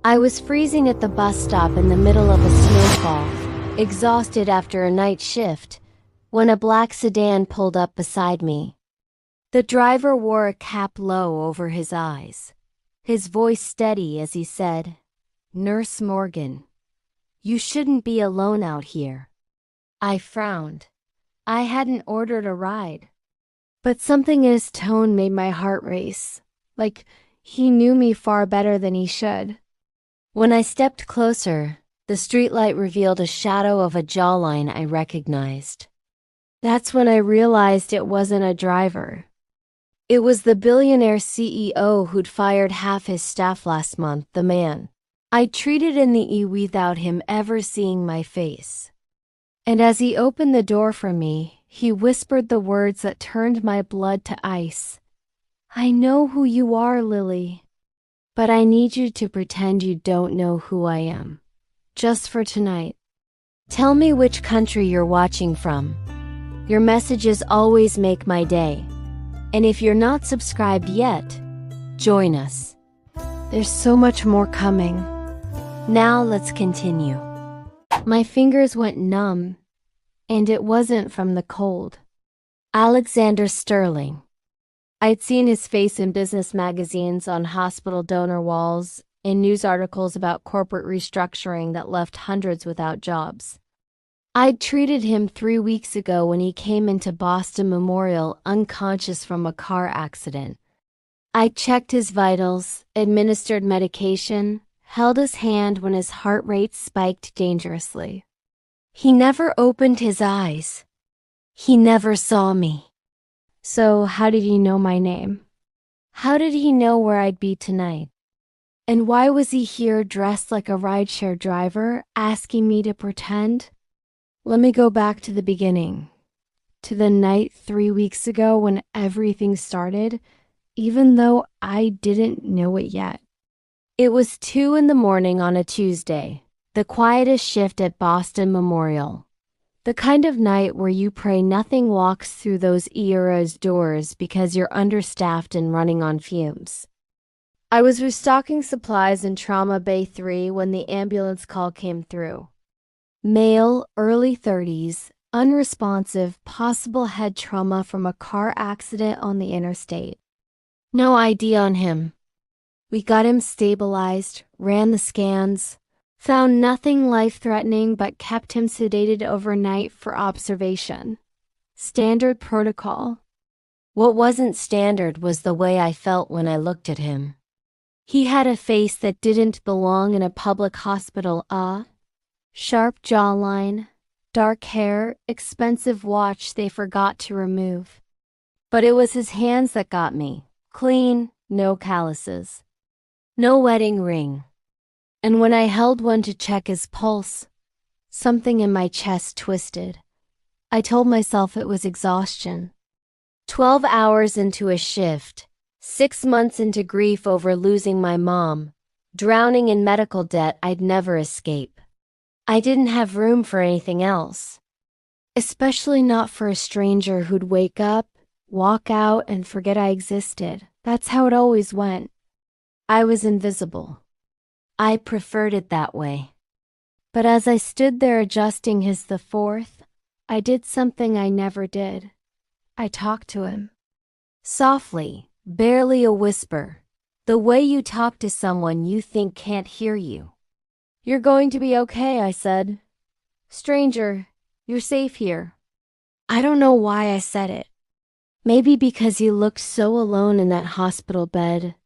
I was freezing at the bus stop in the middle of a snowfall, exhausted after a night shift, when a black sedan pulled up beside me. The driver wore a cap low over his eyes, his voice steady as he said, "Nurse Morgan, you shouldn't be alone out here." I frowned. I hadn't ordered a ride. But something in his tone made my heart race, like he knew me far better than he should. When I stepped closer, the streetlight revealed a shadow of a jawline I recognized. That's when I realized it wasn't a driver. It was the billionaire CEO who'd fired half his staff last month, the man I treated in the E without him ever seeing my face. And as he opened the door for me, he whispered the words that turned my blood to ice. "I know who you are, Lily. But I need you to pretend you don't know who I am. Just for tonight. Tell me which country you're watching from. Your messages always make my day. And if you're not subscribed yet, join us. There's so much more coming. Now let's continue." My fingers went numb, and it wasn't from the cold. Alexander Sterling. I'd seen his face in business magazines, on hospital donor walls, in news articles about corporate restructuring that left hundreds without jobs. I'd treated him 3 weeks ago when he came into Boston Memorial unconscious from a car accident. I checked his vitals, administered medication, held his hand when his heart rate spiked dangerously. He never opened his eyes. He never saw me. So how did he know my name? How did he know where I'd be tonight? And why was he here dressed like a rideshare driver, asking me to pretend? Let me go back to the beginning. To the night 3 weeks ago when everything started, even though I didn't know it yet. It was 2 a.m. on a Tuesday, the quietest shift at Boston Memorial. The kind of night where you pray nothing walks through those ERA's doors because you're understaffed and running on fumes. I was restocking supplies in Trauma Bay 3 when the ambulance call came through. Male, early 30s, unresponsive, possible head trauma from a car accident on the interstate. No ID on him. We got him stabilized, ran the scans, found nothing life-threatening but kept him sedated overnight for observation. Standard protocol. What wasn't standard was the way I felt when I looked at him. He had a face that didn't belong in a public hospital, sharp jawline, dark hair, expensive watch they forgot to remove. But it was his hands that got me. Clean, no calluses. No wedding ring. And when I held one to check his pulse, something in my chest twisted. I told myself it was exhaustion. 12 hours into a shift, 6 months into grief over losing my mom, drowning in medical debt I'd never escape. I didn't have room for anything else. Especially not for a stranger who'd wake up, walk out, and forget I existed. That's how it always went. I was invisible. I preferred it that way. But as I stood there adjusting his the fourth, I did something I never did. I talked to him. Softly, barely a whisper, the way you talk to someone you think can't hear you. "You're going to be okay," I said. "Stranger, you're safe here." I don't know why I said it. Maybe because he looked so alone in that hospital bed,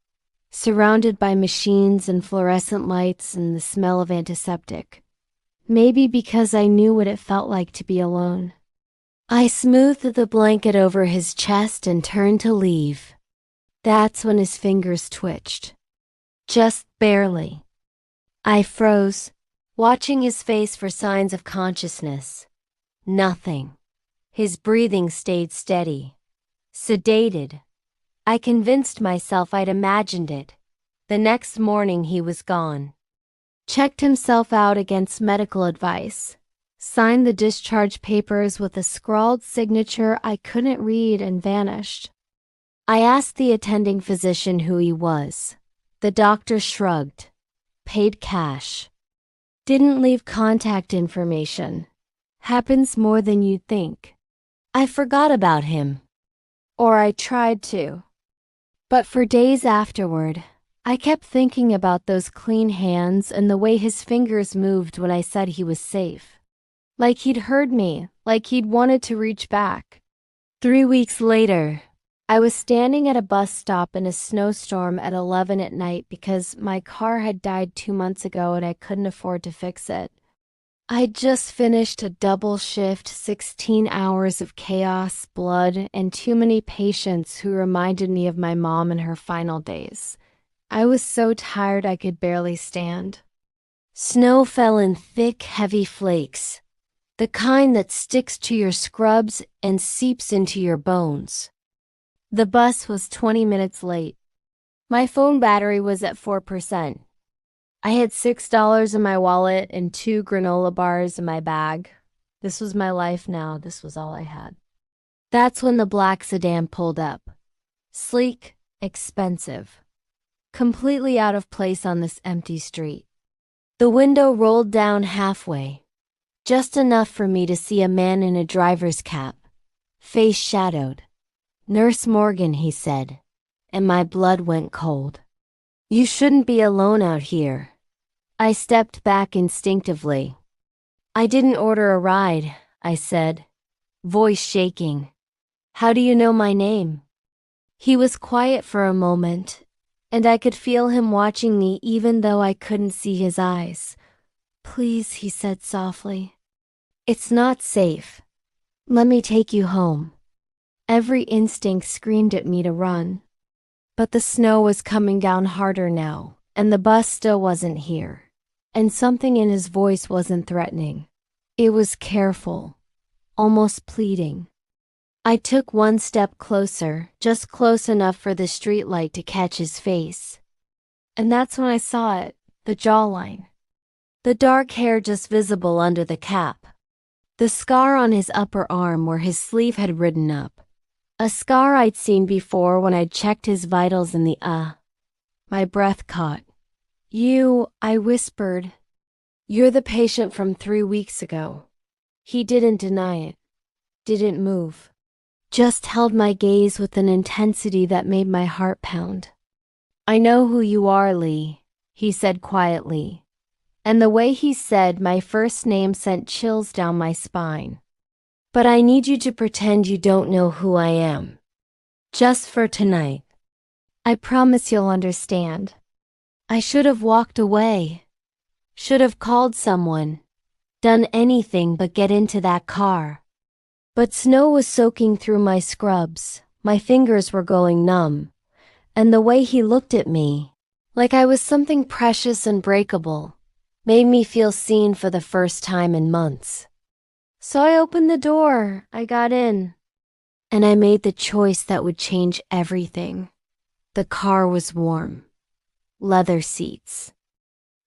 surrounded by machines and fluorescent lights and the smell of antiseptic. Maybe because I knew what it felt like to be alone. I smoothed the blanket over his chest and turned to leave. That's when his fingers twitched. Just barely. I froze, watching his face for signs of consciousness. Nothing. His breathing stayed steady. Sedated. I convinced myself I'd imagined it. The next morning he was gone. Checked himself out against medical advice. Signed the discharge papers with a scrawled signature I couldn't read and vanished. I asked the attending physician who he was. The doctor shrugged. paid cash. Didn't leave contact information. Happens more than you'd think. I forgot about him. Or I tried to. But for days afterward, I kept thinking about those clean hands and the way his fingers moved when I said he was safe. Like he'd heard me, like he'd wanted to reach back. 3 weeks later, I was standing at a bus stop in a snowstorm at 11 at night because my car had died 2 months ago and I couldn't afford to fix it. I'd just finished a double shift, 16 hours of chaos, blood, and too many patients who reminded me of my mom in her final days. I was so tired I could barely stand. Snow fell in thick, heavy flakes, the kind that sticks to your scrubs and seeps into your bones. The bus was 20 minutes late. My phone battery was at 4%. I had $6 in my wallet and 2 granola bars in my bag. This was my life now. This was all I had. That's when the black sedan pulled up. Sleek, expensive. Completely out of place on this empty street. The window rolled down halfway. Just enough for me to see a man in a driver's cap. Face shadowed. "Nurse Morgan," he said, and my blood went cold. "You shouldn't be alone out here." I stepped back instinctively. "I didn't order a ride," I said, voice shaking. "How do you know my name?" He was quiet for a moment, and I could feel him watching me even though I couldn't see his eyes. "Please," he said softly. "It's not safe. Let me take you home." Every instinct screamed at me to run. But the snow was coming down harder now, and the bus still wasn't here. And something in his voice wasn't threatening. It was careful, almost pleading. I took one step closer, just close enough for the streetlight to catch his face. And that's when I saw it, the jawline. The dark hair just visible under the cap. The scar on his upper arm where his sleeve had ridden up. A scar I'd seen before when I'd checked his vitals in the My breath caught. "You," I whispered. "You're the patient from 3 weeks ago." He didn't deny it. Didn't move. Just held my gaze with an intensity that made my heart pound. "I know who you are, Lee," he said quietly. And the way he said my first name sent chills down my spine. "But I need you to pretend you don't know who I am. Just for tonight. I promise you'll understand." I should have walked away. Should have called someone. Done anything but get into that car. But snow was soaking through my scrubs. My fingers were going numb. And the way he looked at me, like I was something precious and breakable, made me feel seen for the first time in months. So I opened the door, I got in, and I made the choice that would change everything. The car was warm. Leather seats.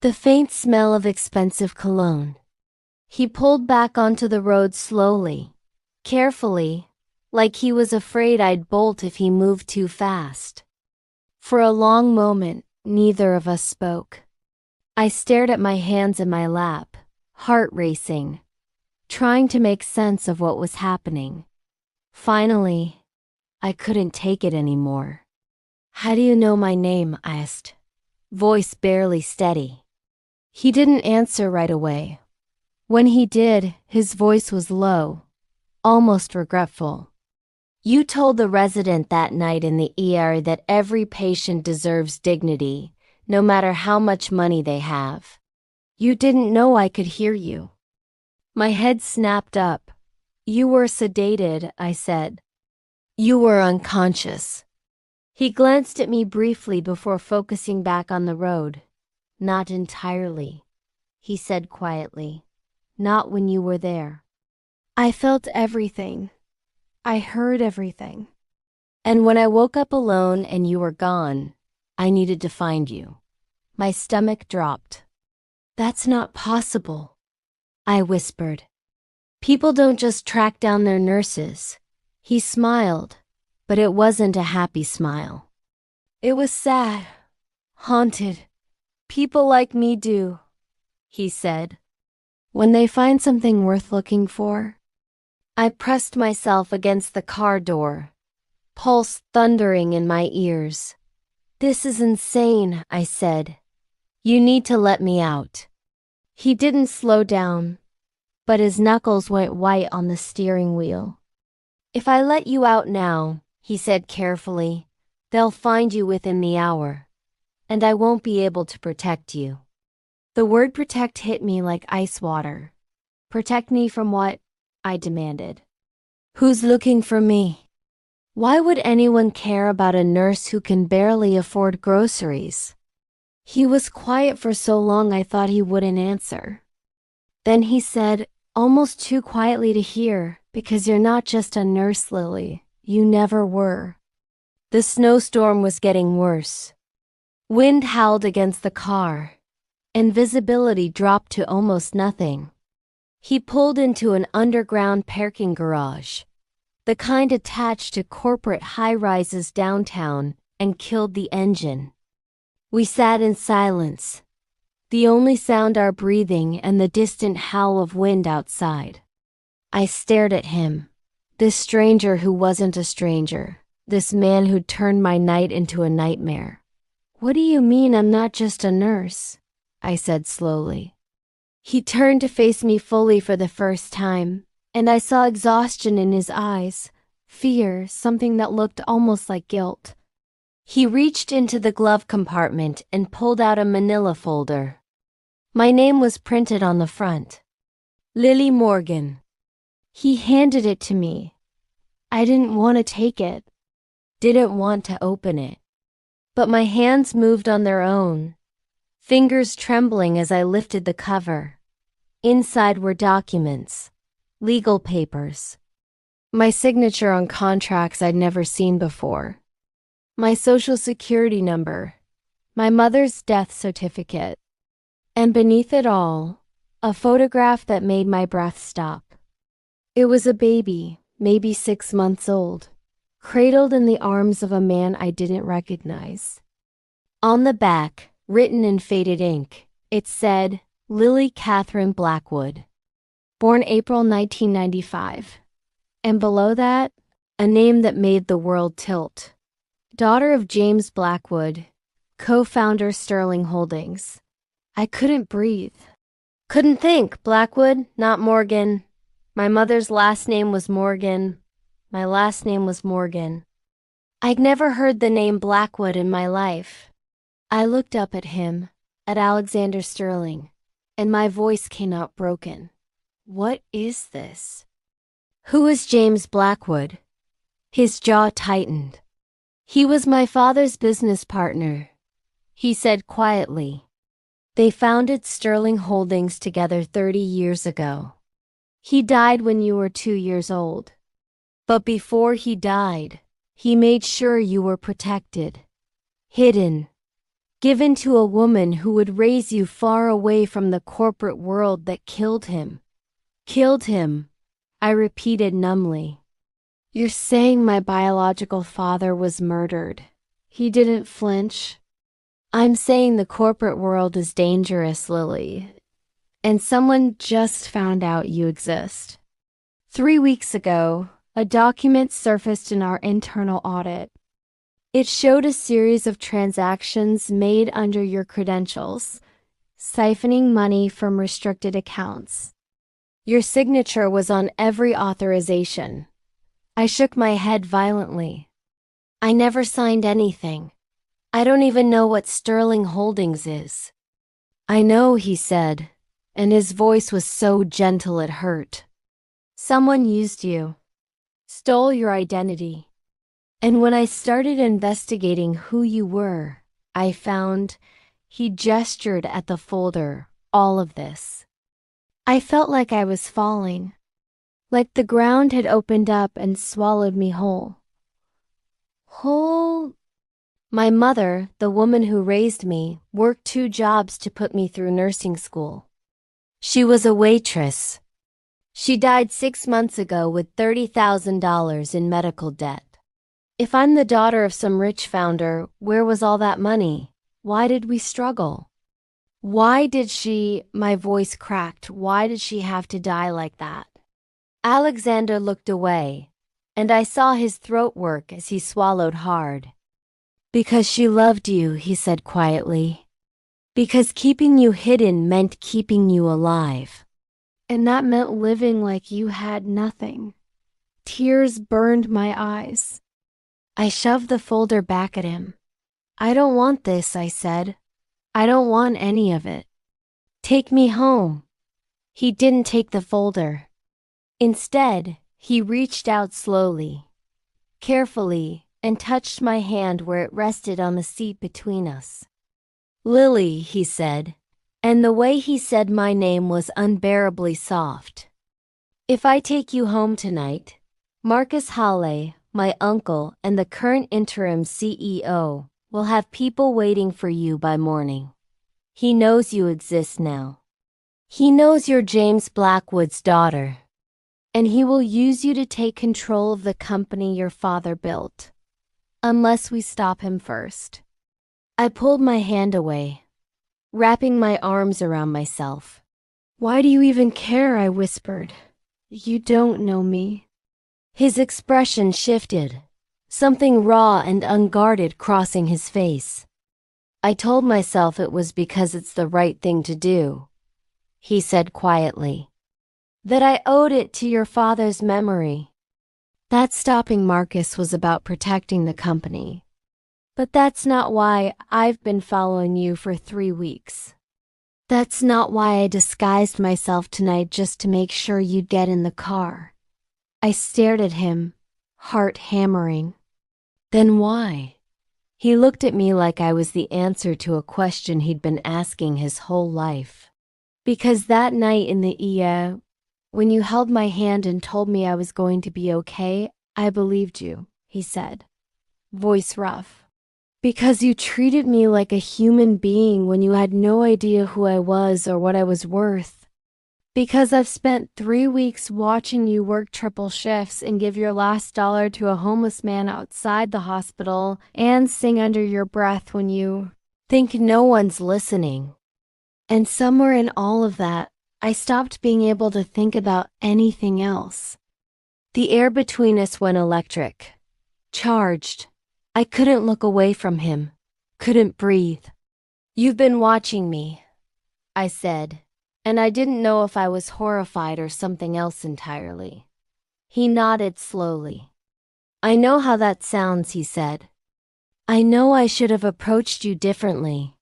The faint smell of expensive cologne. He pulled back onto the road slowly, carefully, like he was afraid I'd bolt if he moved too fast. For a long moment, neither of us spoke. I stared at my hands in my lap, heart racing, trying to make sense of what was happening. Finally, I couldn't take it anymore. "How do you know my name?" I asked, voice barely steady. He didn't answer right away. When he did, his voice was low, almost regretful. "You told the resident that night in the ER that every patient deserves dignity, no matter how much money they have. You didn't know I could hear you." My head snapped up. "You were sedated," I said. "You were unconscious." He glanced at me briefly before focusing back on the road. "Not entirely," he said quietly. "Not when you were there." I felt everything. I heard everything. And when I woke up alone and you were gone, I needed to find you. My stomach dropped. "That's not possible," I whispered. "People don't just track down their nurses." He smiled, but it wasn't a happy smile. It was sad, haunted, People like me do, he said. When they find something worth looking for. I pressed myself against the car door, pulse thundering in my ears. This is insane, I said. You need to let me out. He didn't slow down, but his knuckles went white on the steering wheel. If I let you out now, he said carefully, they'll find you within the hour, and I won't be able to protect you. The word protect hit me like ice water. Protect me from what? I demanded. Who's looking for me? Why would anyone care about a nurse who can barely afford groceries? He was quiet for so long I thought he wouldn't answer. Then he said, almost too quietly to hear, because you're not just a nurse, Lily. You never were. The snowstorm was getting worse. Wind howled against the car, and visibility dropped to almost nothing. He pulled into an underground parking garage, the kind attached to corporate high-rises downtown, and killed the engine. We sat in silence, the only sound our breathing and the distant howl of wind outside. I stared at him, this stranger who wasn't a stranger, this man who'd turned my night into a nightmare. What do you mean I'm not just a nurse? I said slowly. He turned to face me fully for the first time, and I saw exhaustion in his eyes, fear, something that looked almost like guilt. He reached into the glove compartment and pulled out a manila folder. My name was printed on the front. Lily Morgan. He handed it to me. I didn't want to take it. Didn't want to open it. But my hands moved on their own, fingers trembling as I lifted the cover. Inside were documents, legal papers. My signature on contracts I'd never seen before. My social security number. My mother's death certificate. And beneath it all, a photograph that made my breath stop. It was a baby, maybe 6 months old, cradled in the arms of a man I didn't recognize. On the back, written in faded ink, it said, Lily Catherine Blackwood, born April 1995. And below that, a name that made the world tilt. Daughter of James Blackwood, co-founder Sterling Holdings. I couldn't breathe. Couldn't think, Blackwood, not Morgan. My mother's last name was Morgan. My last name was Morgan. I'd never heard the name Blackwood in my life. I looked up at him, at Alexander Sterling, and my voice came out broken. What is this? Who is James Blackwood? His jaw tightened. He was my father's business partner, he said quietly. They founded Sterling Holdings together 30 years ago. He died when you were 2 years old. But before he died, he made sure you were protected, hidden, given to a woman who would raise you far away from the corporate world that killed him. Killed him, I repeated numbly. You're saying my biological father was murdered. He didn't flinch. I'm saying the corporate world is dangerous, Lily. And someone just found out you exist. 3 weeks ago, a document surfaced in our internal audit. It showed a series of transactions made under your credentials, siphoning money from restricted accounts. Your signature was on every authorization. I shook my head violently. I never signed anything. I don't even know what Sterling Holdings is. I know, he said, and his voice was so gentle it hurt. Someone used you, stole your identity. And when I started investigating who you were, I found, he gestured at the folder, all of this. I felt like I was falling, like the ground had opened up and swallowed me whole. Whole? My mother, the woman who raised me, worked 2 jobs to put me through nursing school. She was a waitress. She died 6 months ago with $30,000 in medical debt. If I'm the daughter of some rich founder, where was all that money? Why did we struggle? Why did she, my voice cracked, why did she have to die like that? Alexander looked away, and I saw his throat work as he swallowed hard. Because she loved you, he said quietly. Because keeping you hidden meant keeping you alive. And that meant living like you had nothing. Tears burned my eyes. I shoved the folder back at him. I don't want this, I said. I don't want any of it. Take me home. He didn't take the folder. Instead, he reached out slowly, carefully, and touched my hand where it rested on the seat between us. Lily, he said, and the way he said my name was unbearably soft. If I take you home tonight, Marcus Halle, my uncle and the current interim CEO, will have people waiting for you by morning. He knows you exist now. He knows you're James Blackwood's daughter. And he will use you to take control of the company your father built. Unless we stop him first. I pulled my hand away, wrapping my arms around myself. Why do you even care? I whispered. You don't know me. His expression shifted, something raw and unguarded crossing his face. I told myself it was because it's the right thing to do, he said quietly. That I owed it to your father's memory. That stopping Marcus was about protecting the company. But that's not why I've been following you for 3 weeks. That's not why I disguised myself tonight just to make sure you'd get in the car. I stared at him, heart hammering. Then why? He looked at me like I was the answer to a question he'd been asking his whole life. Because that night in the when you held my hand and told me I was going to be okay, I believed you, he said, voice rough. Because you treated me like a human being when you had no idea who I was or what I was worth. Because I've spent 3 weeks watching you work triple shifts and give your last dollar to a homeless man outside the hospital and sing under your breath when you think no one's listening. And somewhere in all of that, I stopped being able to think about anything else. The air between us went electric, charged. I couldn't look away from him, couldn't breathe. You've been watching me, I said, and I didn't know if I was horrified or something else entirely. He nodded slowly. I know how that sounds, he said. I know I should have approached you differently.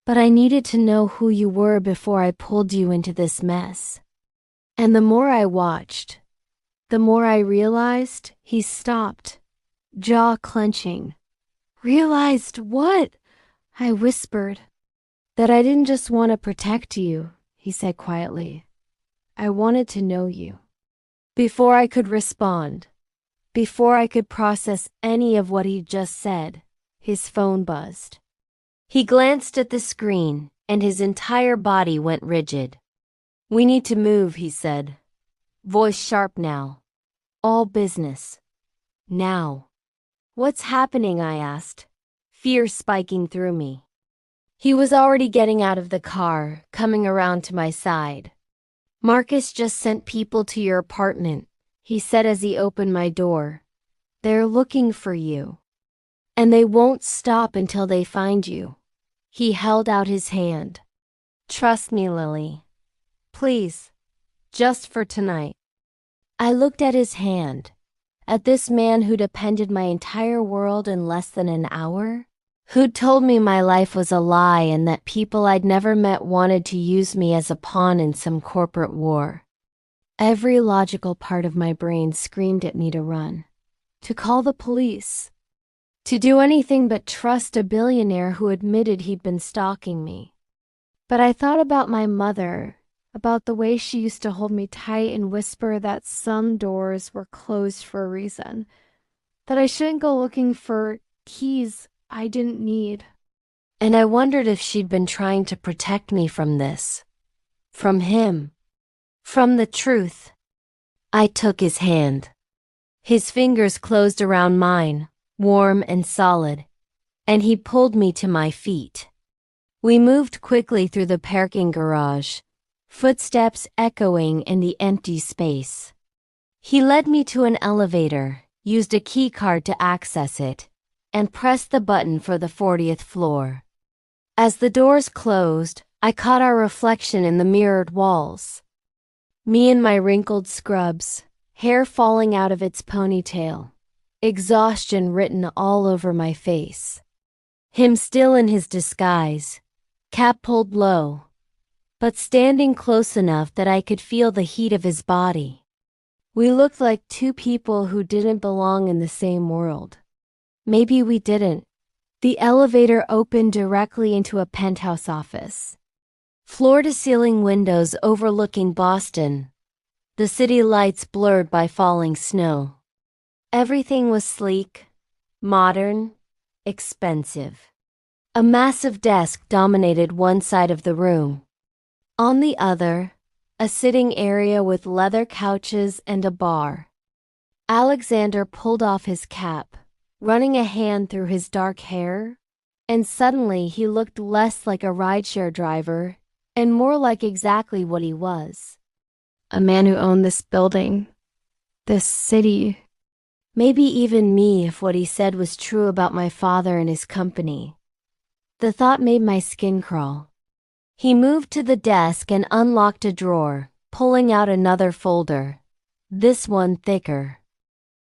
But I needed to know who you were before I pulled you into this mess. And the more I watched, the more I realized he stopped, jaw clenching. Realized what? I whispered. That I didn't just want to protect you, he said quietly. I wanted to know you. Before I could respond, before I could process any of what he'd just said, his phone buzzed. He glanced at the screen, and his entire body went rigid. We need to move, he said. Voice sharp now. All business. Now. What's happening? I asked, fear spiking through me. He was already getting out of the car, coming around to my side. Marcus just sent people to your apartment, he said as he opened my door. They're looking for you. And they won't stop until they find you. He held out his hand. Trust me, Lily. Please, just for tonight. I looked at his hand, at this man who'd upended my entire world in less than an hour, who'd told me my life was a lie and that people I'd never met wanted to use me as a pawn in some corporate war. Every logical part of my brain screamed at me to run, to call the police, to do anything but trust a billionaire who admitted he'd been stalking me. But I thought about my mother, about the way she used to hold me tight and whisper that some doors were closed for a reason, that I shouldn't go looking for keys I didn't need. And I wondered if she'd been trying to protect me from this, from him, from the truth. I took his hand. His fingers closed around mine, warm and solid, and he pulled me to my feet. We moved quickly through the parking garage, footsteps echoing in the empty space. He led me to an elevator, used a key card to access it, and pressed the button for the 40th floor. As the doors closed, I caught our reflection in the mirrored walls. Me in my wrinkled scrubs, hair falling out of its ponytail, exhaustion written all over my face. Him still in his disguise, cap pulled low, but standing close enough that I could feel the heat of his body. We looked like two people who didn't belong in the same world. Maybe we didn't. The elevator opened directly into a penthouse office. Floor-to-ceiling windows overlooking Boston, the city lights blurred by falling snow. Everything was sleek, modern, expensive. A massive desk dominated one side of the room. On the other, a sitting area with leather couches and a bar. Alexander pulled off his cap, running a hand through his dark hair, and suddenly he looked less like a rideshare driver and more like exactly what he was. A man who owned this building, this city. Maybe even me if what he said was true about my father and his company. The thought made my skin crawl. He moved to the desk and unlocked a drawer, pulling out another folder, this one thicker.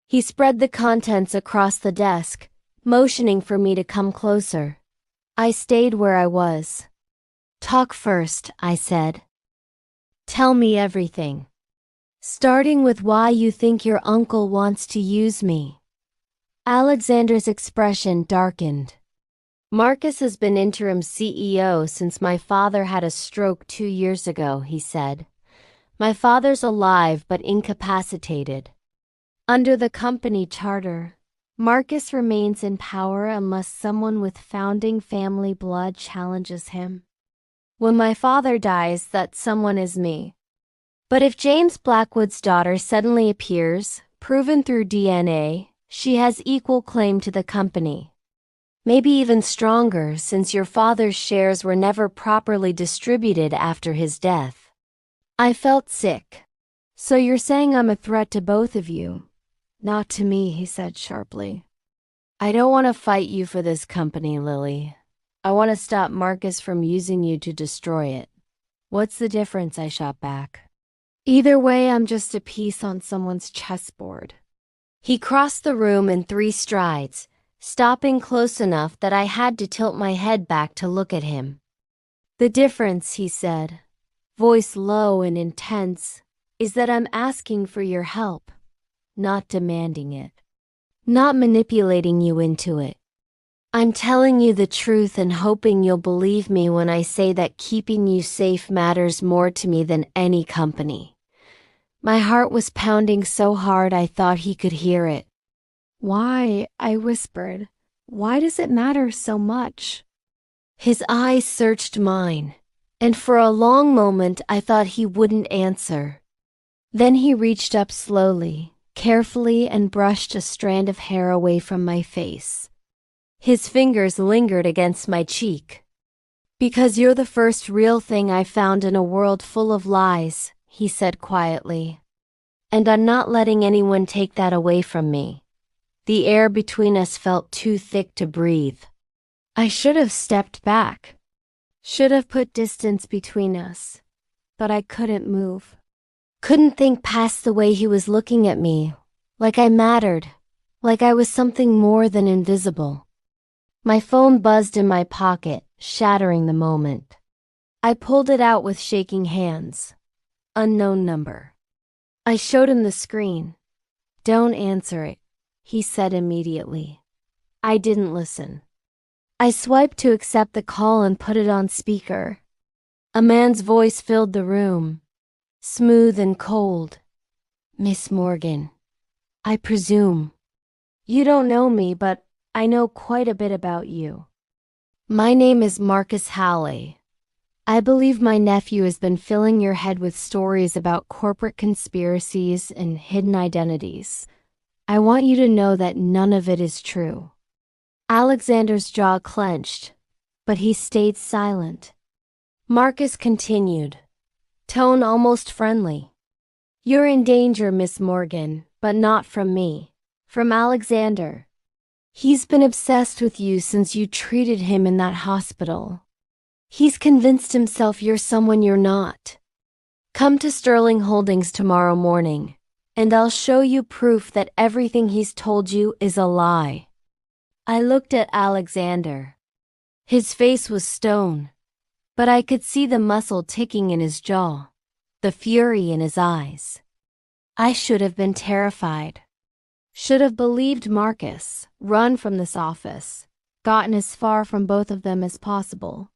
He spread the contents across the desk, motioning for me to come closer. I stayed where I was. "Talk first," I said. "Tell me everything. Starting with why you think your uncle wants to use me." Alexander's expression darkened. "Marcus has been interim CEO since my father had a stroke 2 years ago," he said. "My father's alive but incapacitated. Under the company charter, Marcus remains in power unless someone with founding family blood challenges him. When my father dies, that someone is me. But if James Blackwood's daughter suddenly appears, proven through DNA, she has equal claim to the company. Maybe even stronger since your father's shares were never properly distributed after his death." I felt sick. "So you're saying I'm a threat to both of you?" "Not to me," he said sharply. "I don't want to fight you for this company, Lily. I want to stop Marcus from using you to destroy it." "What's the difference?" I shot back. "Either way, I'm just a piece on someone's chessboard." He crossed the room in 3 strides, stopping close enough that I had to tilt my head back to look at him. "The difference," he said, voice low and intense, "is that I'm asking for your help, not demanding it, not manipulating you into it. I'm telling you the truth and hoping you'll believe me when I say that keeping you safe matters more to me than any company." My heart was pounding so hard I thought he could hear it. "Why?" I whispered. "Why does it matter so much?" His eyes searched mine, and for a long moment I thought he wouldn't answer. Then he reached up slowly, carefully, and brushed a strand of hair away from my face. His fingers lingered against my cheek. "Because you're the first real thing I found in a world full of lies," he said quietly. "And I'm not letting anyone take that away from me." The air between us felt too thick to breathe. I should have stepped back. Should have put distance between us. But I couldn't move. Couldn't think past the way he was looking at me, like I mattered, like I was something more than invisible. My phone buzzed in my pocket, shattering the moment. I pulled it out with shaking hands. Unknown number. I showed him the screen. "Don't answer it," he said immediately. I didn't listen. I swiped to accept the call and put it on speaker. A man's voice filled the room, smooth and cold. "Miss Morgan, I presume. You don't know me, but I know quite a bit about you. My name is Marcus Halley. I believe my nephew has been filling your head with stories about corporate conspiracies and hidden identities. I want you to know that none of it is true." Alexander's jaw clenched. but he stayed silent. Marcus continued, tone almost friendly. You're in danger, Miss Morgan, but not from me. From Alexander. He's been obsessed with you since you treated him in that hospital. He's convinced himself you're someone you're not. Come to Sterling Holdings tomorrow morning, and I'll show you proof that everything he's told you is a lie. I looked at Alexander. His face was stone, but I could see the muscle ticking in his jaw, the fury in his eyes. I should have been terrified. Should have believed Marcus, run from this office, gotten as far from both of them as possible.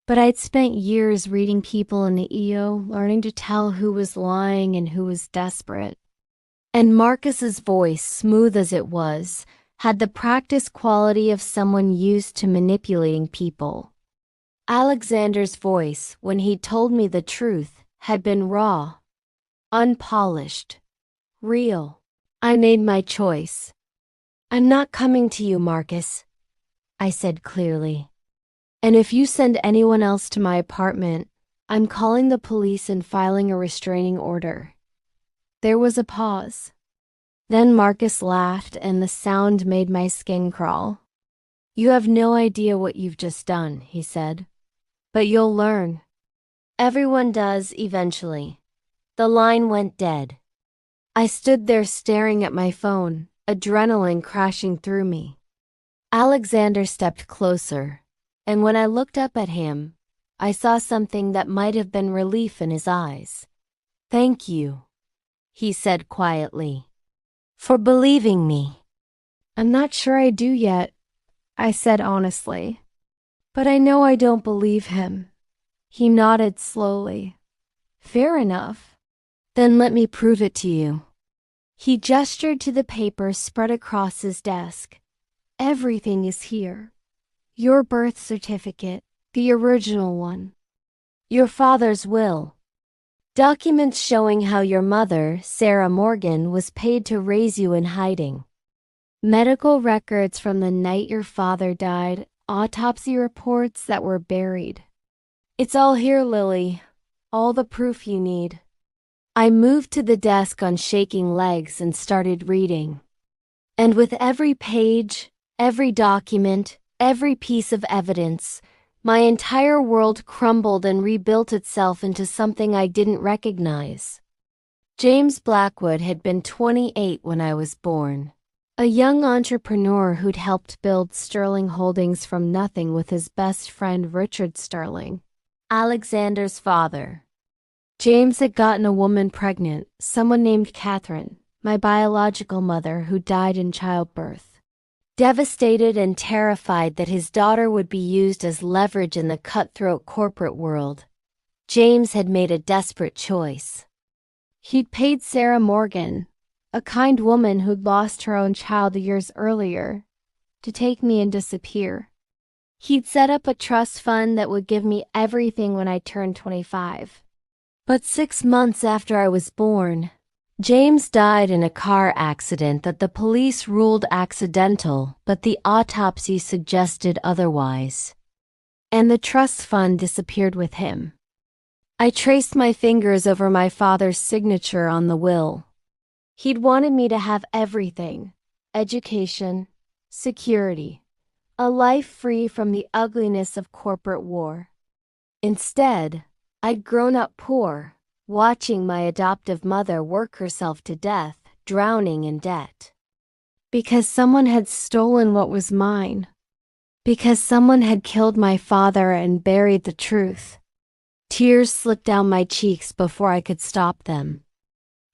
But I'd spent years reading people in the EO, learning to tell who was lying and who was desperate. And Marcus's voice, smooth as it was, had the practiced quality of someone used to manipulating people. Alexander's voice, when he told me the truth, had been raw, unpolished, real. I made my choice. I'm not coming to you, Marcus, I said clearly. And if you send anyone else to my apartment, I'm calling the police and filing a restraining order. There was a pause. Then Marcus laughed and the sound made my skin crawl. You have no idea what you've just done, he said. But you'll learn. Everyone does eventually. The line went dead. I stood there staring at my phone, adrenaline crashing through me. Alexander stepped closer, and when I looked up at him, I saw something that might have been relief in his eyes. Thank you, he said quietly, for believing me. I'm not sure I do yet, I said honestly. But I know I don't believe him. He nodded slowly. Fair enough. Then let me prove it to you. He gestured to the paper spread across his desk. Everything is here. Your birth certificate, the original one. Your father's will. Documents showing how your mother, Sarah Morgan, was paid to raise you in hiding. Medical records from the night your father died, autopsy reports that were buried. It's all here, Lily. All the proof you need. I moved to the desk on shaking legs and started reading. And with every page, every document, every piece of evidence, my entire world crumbled and rebuilt itself into something I didn't recognize. James Blackwood had been 28 when I was born. A young entrepreneur who'd helped build Sterling Holdings from nothing with his best friend Richard Sterling, Alexander's father. James had gotten a woman pregnant, someone named Catherine, my biological mother, who died in childbirth. Devastated and terrified that his daughter would be used as leverage in the cutthroat corporate world, James had made a desperate choice. He'd paid Sarah Morgan, a kind woman who'd lost her own child years earlier, to take me and disappear. He'd set up a trust fund that would give me everything when I turned 25. But 6 months after I was born, James died in a car accident that the police ruled accidental, but the autopsy suggested otherwise. And the trust fund disappeared with him. I traced my fingers over my father's signature on the will. He'd wanted me to have everything: education, security, a life free from the ugliness of corporate war. Instead, I'd grown up poor, watching my adoptive mother work herself to death, drowning in debt. Because someone had stolen what was mine. Because someone had killed my father and buried the truth. Tears slipped down my cheeks before I could stop them.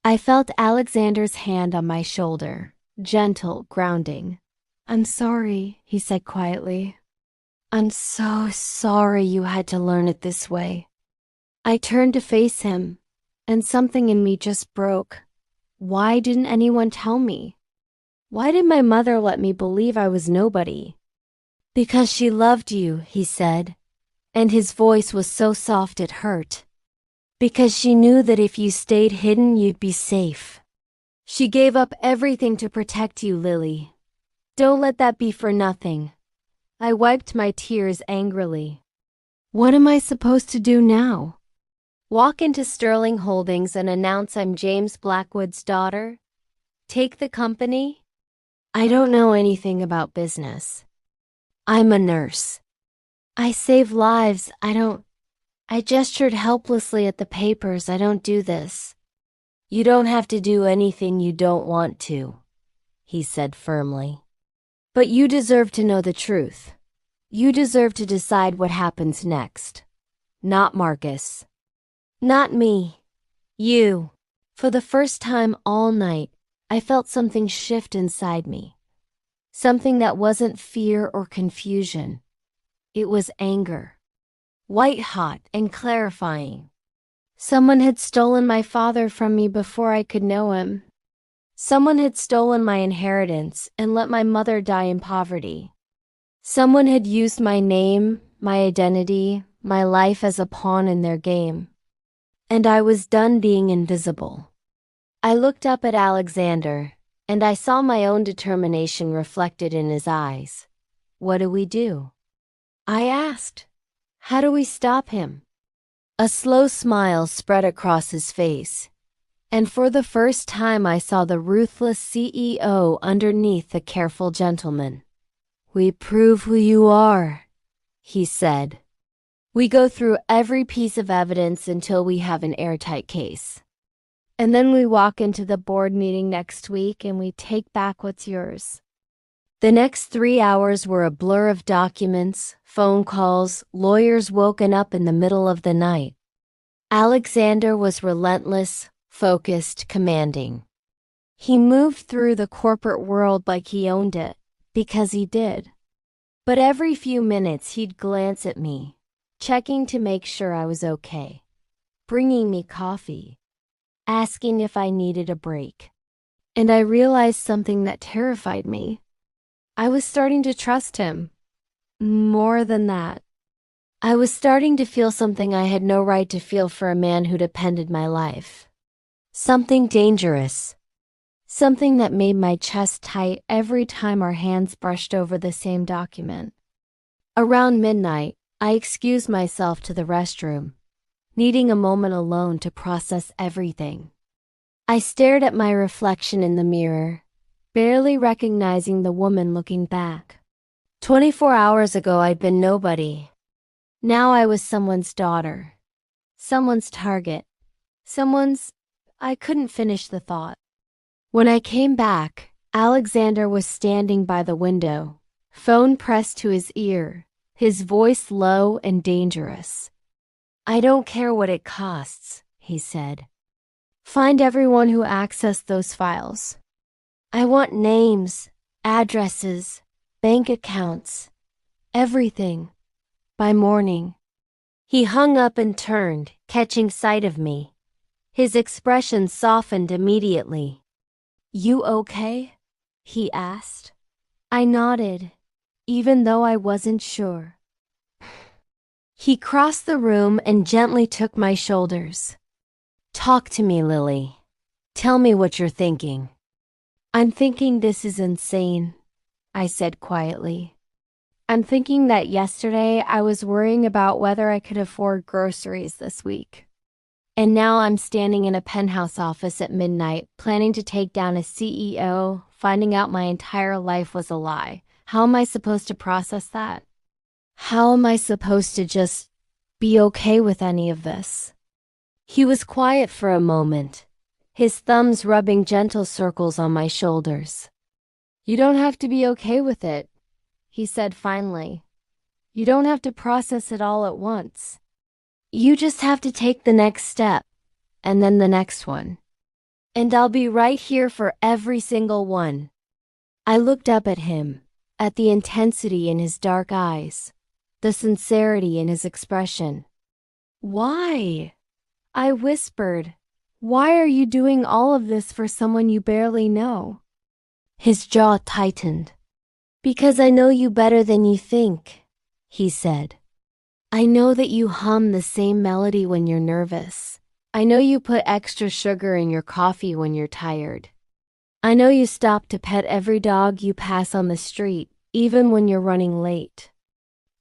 I felt Alexander's hand on my shoulder, gentle, grounding. I'm sorry, he said quietly. I'm so sorry you had to learn it this way. I turned to face him, and something in me just broke. Why didn't anyone tell me? Why did my mother let me believe I was nobody? Because she loved you, he said, and his voice was so soft it hurt. Because she knew that if you stayed hidden, you'd be safe. She gave up everything to protect you, Lily. Don't let that be for nothing. I wiped my tears angrily. What am I supposed to do now? Walk into Sterling Holdings and announce I'm James Blackwood's daughter? Take the company? I don't know anything about business. I'm a nurse. I save lives. I gestured helplessly at the papers. I don't do this. You don't have to do anything you don't want to, he said firmly. But you deserve to know the truth. You deserve to decide what happens next. Not Marcus. Not me. You. For the first time all night, I felt something shift inside me. Something that wasn't fear or confusion. It was anger. White hot and clarifying. Someone had stolen my father from me before I could know him. Someone had stolen my inheritance and let my mother die in poverty. Someone had used my name, my identity, my life as a pawn in their game. And I was done being invisible. I looked up at Alexander, and I saw my own determination reflected in his eyes. What do we do? I asked. How do we stop him? A slow smile spread across his face, and for the first time I saw the ruthless CEO underneath the careful gentleman. We prove who you are, he said. We go through every piece of evidence until we have an airtight case. And then we walk into the board meeting next week and we take back what's yours. The next 3 hours were a blur of documents, phone calls, lawyers woken up in the middle of the night. Alexander was relentless, focused, commanding. He moved through the corporate world like he owned it, because he did. But every few minutes he'd glance at me, checking to make sure I was okay, bringing me coffee, asking if I needed a break. And I realized something that terrified me. I was starting to trust him. More than that. I was starting to feel something I had no right to feel for a man who depended my life. Something dangerous. Something that made my chest tight every time our hands brushed over the same document. Around midnight, I excused myself to the restroom, needing a moment alone to process everything. I stared at my reflection in the mirror, barely recognizing the woman looking back. 24 hours ago I'd been nobody. Now I was someone's daughter. Someone's target. I couldn't finish the thought. When I came back, Alexander was standing by the window, phone pressed to his ear, his voice low and dangerous. I don't care what it costs, he said. Find everyone who accessed those files. I want names, addresses, bank accounts, everything, by morning. He hung up and turned, catching sight of me. His expression softened immediately. You okay? He asked. I nodded, even though I wasn't sure. He crossed the room and gently took my shoulders. Talk to me, Lily. Tell me what you're thinking. I'm thinking this is insane, I said quietly. I'm thinking that yesterday I was worrying about whether I could afford groceries this week. And now I'm standing in a penthouse office at midnight, planning to take down a CEO, finding out my entire life was a lie. How am I supposed to process that? How am I supposed to just be okay with any of this? He was quiet for a moment, his thumbs rubbing gentle circles on my shoulders. You don't have to be okay with it, he said finally. You don't have to process it all at once. You just have to take the next step, and then the next one. And I'll be right here for every single one. I looked up at him, at the intensity in his dark eyes, the sincerity in his expression. Why? I whispered. Why are you doing all of this for someone you barely know? His jaw tightened. Because I know you better than you think, he said. I know that you hum the same melody when you're nervous. I know you put extra sugar in your coffee when you're tired. I know you stop to pet every dog you pass on the street, even when you're running late.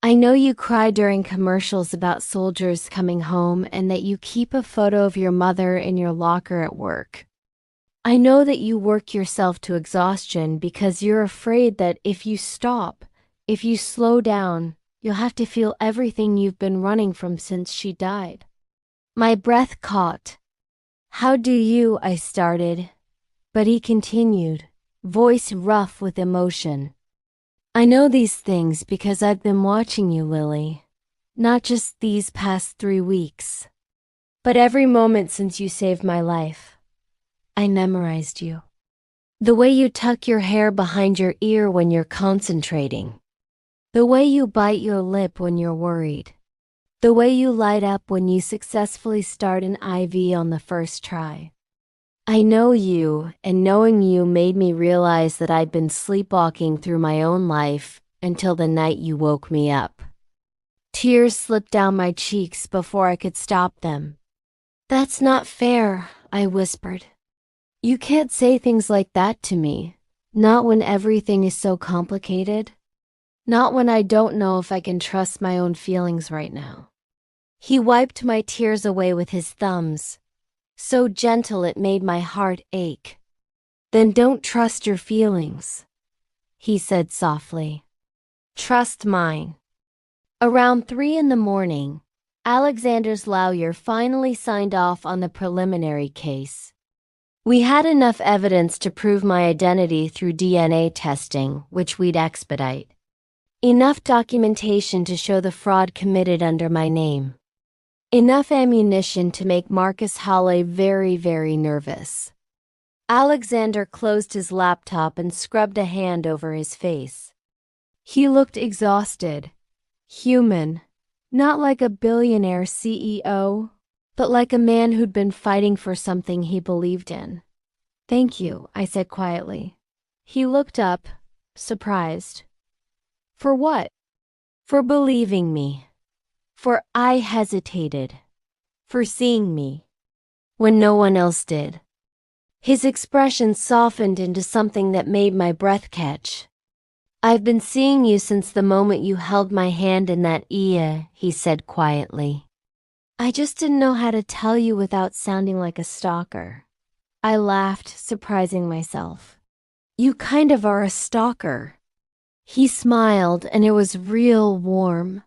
I know you cry during commercials about soldiers coming home and that you keep a photo of your mother in your locker at work. I know that you work yourself to exhaustion because you're afraid that if you stop, if you slow down, you'll have to feel everything you've been running from since she died. My breath caught. How do you, I started, but he continued, voice rough with emotion. I know these things because I've been watching you, Lily. Not just these past 3 weeks, but every moment since you saved my life. I memorized you. The way you tuck your hair behind your ear when you're concentrating. The way you bite your lip when you're worried. The way you light up when you successfully start an IV on the first try. I know you, and knowing you made me realize that I'd been sleepwalking through my own life until the night you woke me up. Tears slipped down my cheeks before I could stop them. That's not fair, I whispered. You can't say things like that to me, not when everything is so complicated. Not when I don't know if I can trust my own feelings right now. He wiped my tears away with his thumbs, so gentle it made my heart ache. Then don't trust your feelings, he said softly. Trust mine. Around 3 in the morning, Alexander's lawyer finally signed off on the preliminary case. We had enough evidence to prove my identity through DNA testing, which we'd expedite. Enough documentation to show the fraud committed under my name. Enough ammunition to make Marcus Halle very, very nervous. Alexander closed his laptop and scrubbed a hand over his face. He looked exhausted, human, not like a billionaire CEO, but like a man who'd been fighting for something he believed in. Thank you, I said quietly. He looked up, surprised. For what? For believing me. For I hesitated. For seeing me. When no one else did. His expression softened into something that made my breath catch. I've been seeing you since the moment you held my hand in that ear, he said quietly. I just didn't know how to tell you without sounding like a stalker. I laughed, surprising myself. You kind of are a stalker. He smiled, and it was real warm.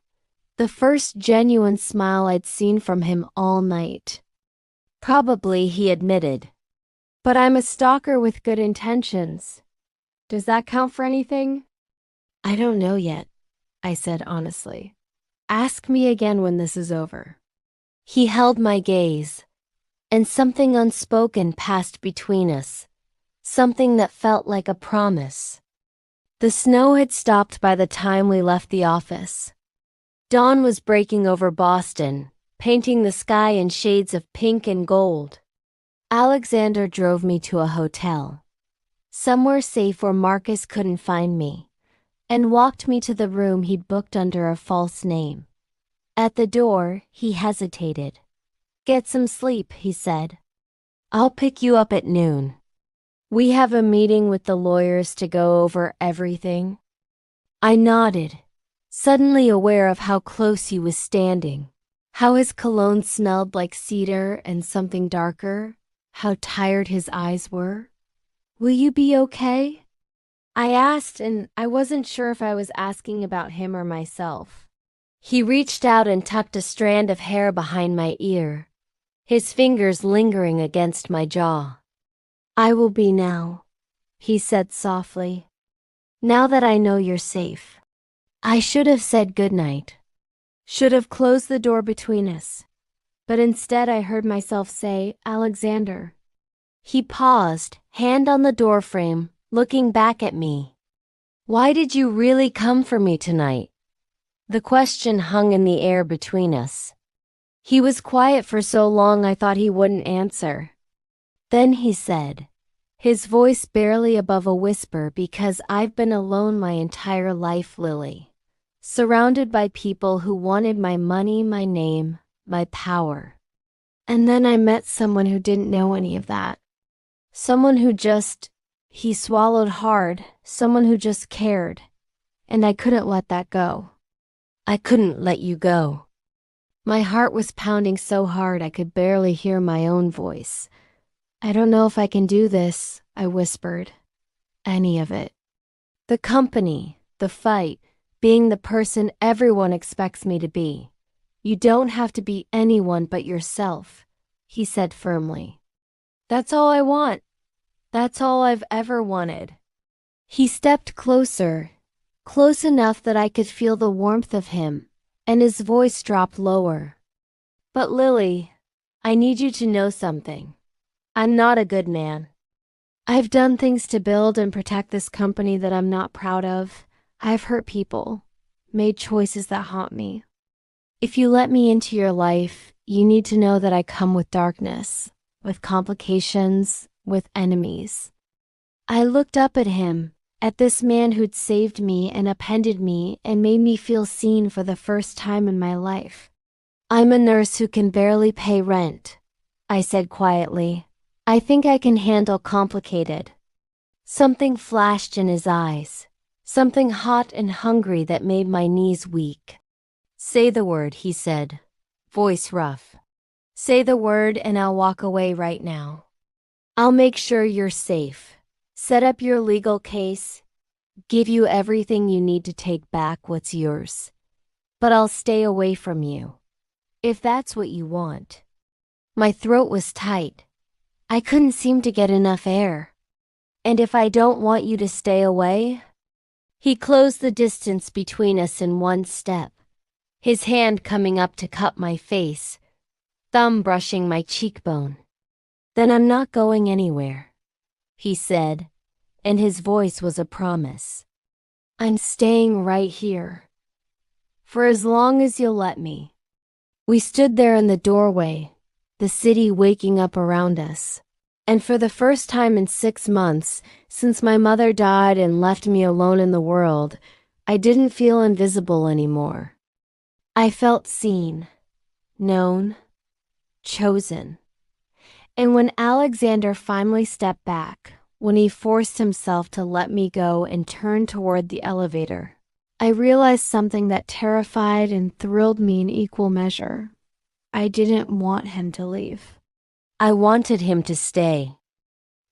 The first genuine smile I'd seen from him all night. Probably, he admitted. But I'm a stalker with good intentions. Does that count for anything? I don't know yet, I said honestly. Ask me again when this is over. He held my gaze, and something unspoken passed between us. Something that felt like a promise. The snow had stopped by the time we left the office. Dawn was breaking over Boston, painting the sky in shades of pink and gold. Alexander drove me to a hotel, somewhere safe where Marcus couldn't find me, and walked me to the room he'd booked under a false name. At the door, he hesitated. Get some sleep, he said. I'll pick you up at noon. We have a meeting with the lawyers to go over everything. I nodded, suddenly aware of how close he was standing, how his cologne smelled like cedar and something darker, how tired his eyes were. Will you be okay? I asked, and I wasn't sure if I was asking about him or myself. He reached out and tucked a strand of hair behind my ear, his fingers lingering against my jaw. I will be now, he said softly. Now that I know you're safe. I should have said goodnight. Should have closed the door between us. But instead I heard myself say, Alexander. He paused, hand on the doorframe, looking back at me. Why did you really come for me tonight? The question hung in the air between us. He was quiet for so long I thought he wouldn't answer. Then he said, his voice barely above a whisper, because I've been alone my entire life, Lily. Surrounded by people who wanted my money, my name, my power. And then I met someone who didn't know any of that. Someone who just, he swallowed hard, someone who just cared. and I couldn't let that go. I couldn't let you go. My heart was pounding so hard I could barely hear my own voice. I don't know if I can do this, I whispered. Any of it. The company, the fight, being the person everyone expects me to be. You don't have to be anyone but yourself, he said firmly. That's all I want. That's all I've ever wanted. He stepped closer, close enough that I could feel the warmth of him, and his voice dropped lower. But Lily, I need you to know something. I'm not a good man. I've done things to build and protect this company that I'm not proud of. I've hurt people, made choices that haunt me. If you let me into your life, you need to know that I come with darkness, with complications, with enemies. I looked up at him, at this man who'd saved me and appended me and made me feel seen for the first time in my life. I'm a nurse who can barely pay rent, I said quietly. I think I can handle complicated. Something flashed in his eyes, something hot and hungry that made my knees weak. Say the word, he said, voice rough. Say the word and I'll walk away right now. I'll make sure you're safe, set up your legal case, give you everything you need to take back what's yours. But I'll stay away from you, if that's what you want. My throat was tight. I couldn't seem to get enough air. And if I don't want you to stay away? He closed the distance between us in one step, his hand coming up to cup my face, thumb brushing my cheekbone. Then I'm not going anywhere, he said, and his voice was a promise. I'm staying right here. For as long as you'll let me. We stood there in the doorway, the city waking up around us. And for the first time in 6 months, since my mother died and left me alone in the world, I didn't feel invisible anymore. I felt seen, known, chosen. And when Alexander finally stepped back, when he forced himself to let me go and turn toward the elevator, I realized something that terrified and thrilled me in equal measure. I didn't want him to leave. I wanted him to stay.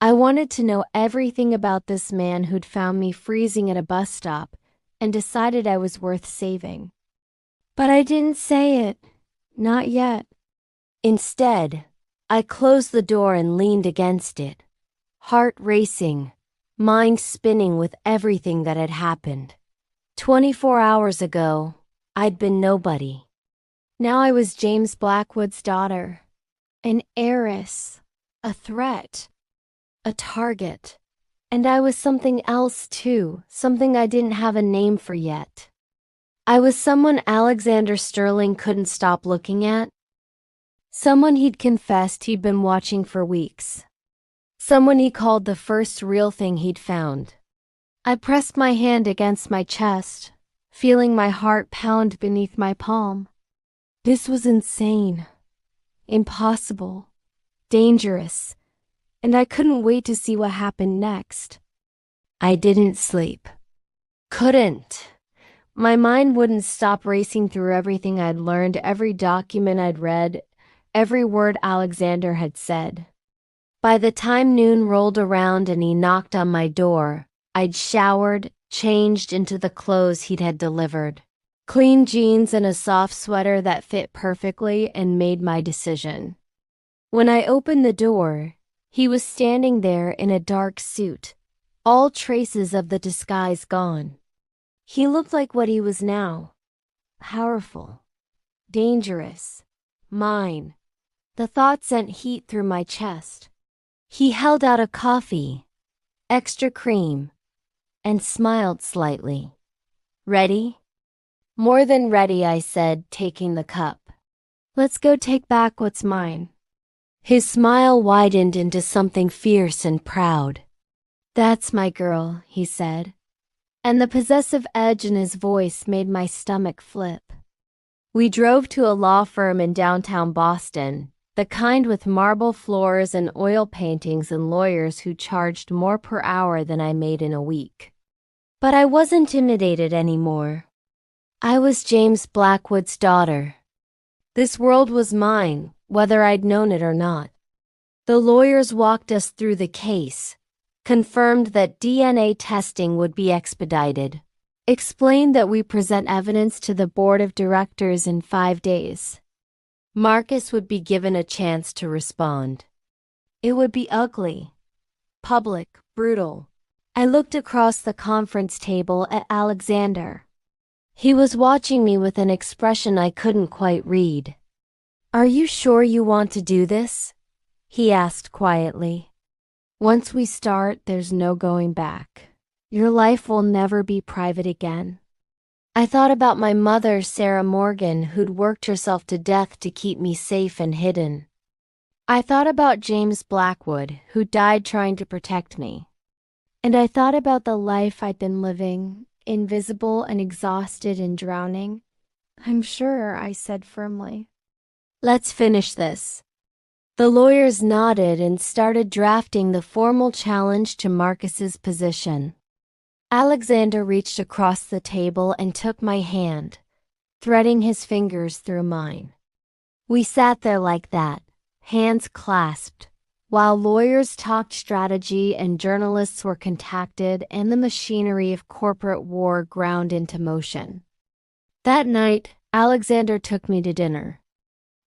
I wanted to know everything about this man who'd found me freezing at a bus stop and decided I was worth saving. But I didn't say it. Not yet. Instead, I closed the door and leaned against it, heart racing, mind spinning with everything that had happened. 24 hours ago, I'd been nobody. Now I was James Blackwood's daughter, an heiress, a threat, a target. And I was something else too, something I didn't have a name for yet. I was someone Alexander Sterling couldn't stop looking at. Someone he'd confessed he'd been watching for weeks. Someone he called the first real thing he'd found. I pressed my hand against my chest, feeling my heart pound beneath my palm. This was insane, impossible, dangerous, and I couldn't wait to see what happened next. I didn't sleep. Couldn't. My mind wouldn't stop racing through everything I'd learned, every document I'd read, every word Alexander had said. By the time noon rolled around and he knocked on my door, I'd showered, changed into the clothes he'd had delivered. Clean jeans and a soft sweater that fit perfectly, and made my decision. When I opened the door, he was standing there in a dark suit, all traces of the disguise gone. He looked like what he was now. Powerful. Dangerous. Mine. The thought sent heat through my chest. He held out a coffee, extra cream, and smiled slightly. Ready? More than ready, I said, taking the cup. Let's go take back what's mine. His smile widened into something fierce and proud. That's my girl, he said, and the possessive edge in his voice made my stomach flip. We drove to a law firm in downtown Boston, the kind with marble floors and oil paintings and lawyers who charged more per hour than I made in a week. But I wasn't intimidated anymore. I was James Blackwood's daughter. This world was mine, whether I'd known it or not. The lawyers walked us through the case, confirmed that DNA testing would be expedited, explained that we present evidence to the board of directors in 5 days. Marcus would be given a chance to respond. It would be ugly, public, brutal. I looked across the conference table at Alexander. He was watching me with an expression I couldn't quite read. "Are you sure you want to do this?" he asked quietly. "Once we start, there's no going back. Your life will never be private again." I thought about my mother, Sarah Morgan, who'd worked herself to death to keep me safe and hidden. I thought about James Blackwood, who died trying to protect me. And I thought about the life I'd been living, invisible and exhausted and drowning. "I'm sure," I said firmly. "Let's finish this." The lawyers nodded and started drafting the formal challenge to Marcus's position. Alexander reached across the table and took my hand, threading his fingers through mine. We sat there like that, hands clasped, while lawyers talked strategy and journalists were contacted and the machinery of corporate war ground into motion. That night, Alexander took me to dinner.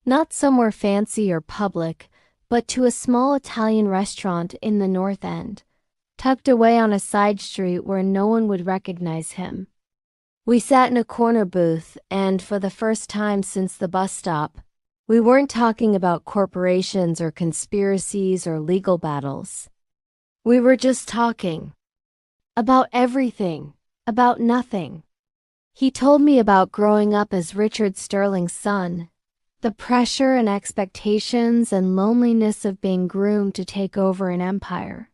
Not somewhere fancy or public, but to a small Italian restaurant in the North End, tucked away on a side street where no one would recognize him. We sat in a corner booth, and for the first time since the bus stop, we weren't talking about corporations or conspiracies or legal battles. We were just talking. About everything, about nothing. He told me about growing up as Richard Sterling's son, the pressure and expectations and loneliness of being groomed to take over an empire.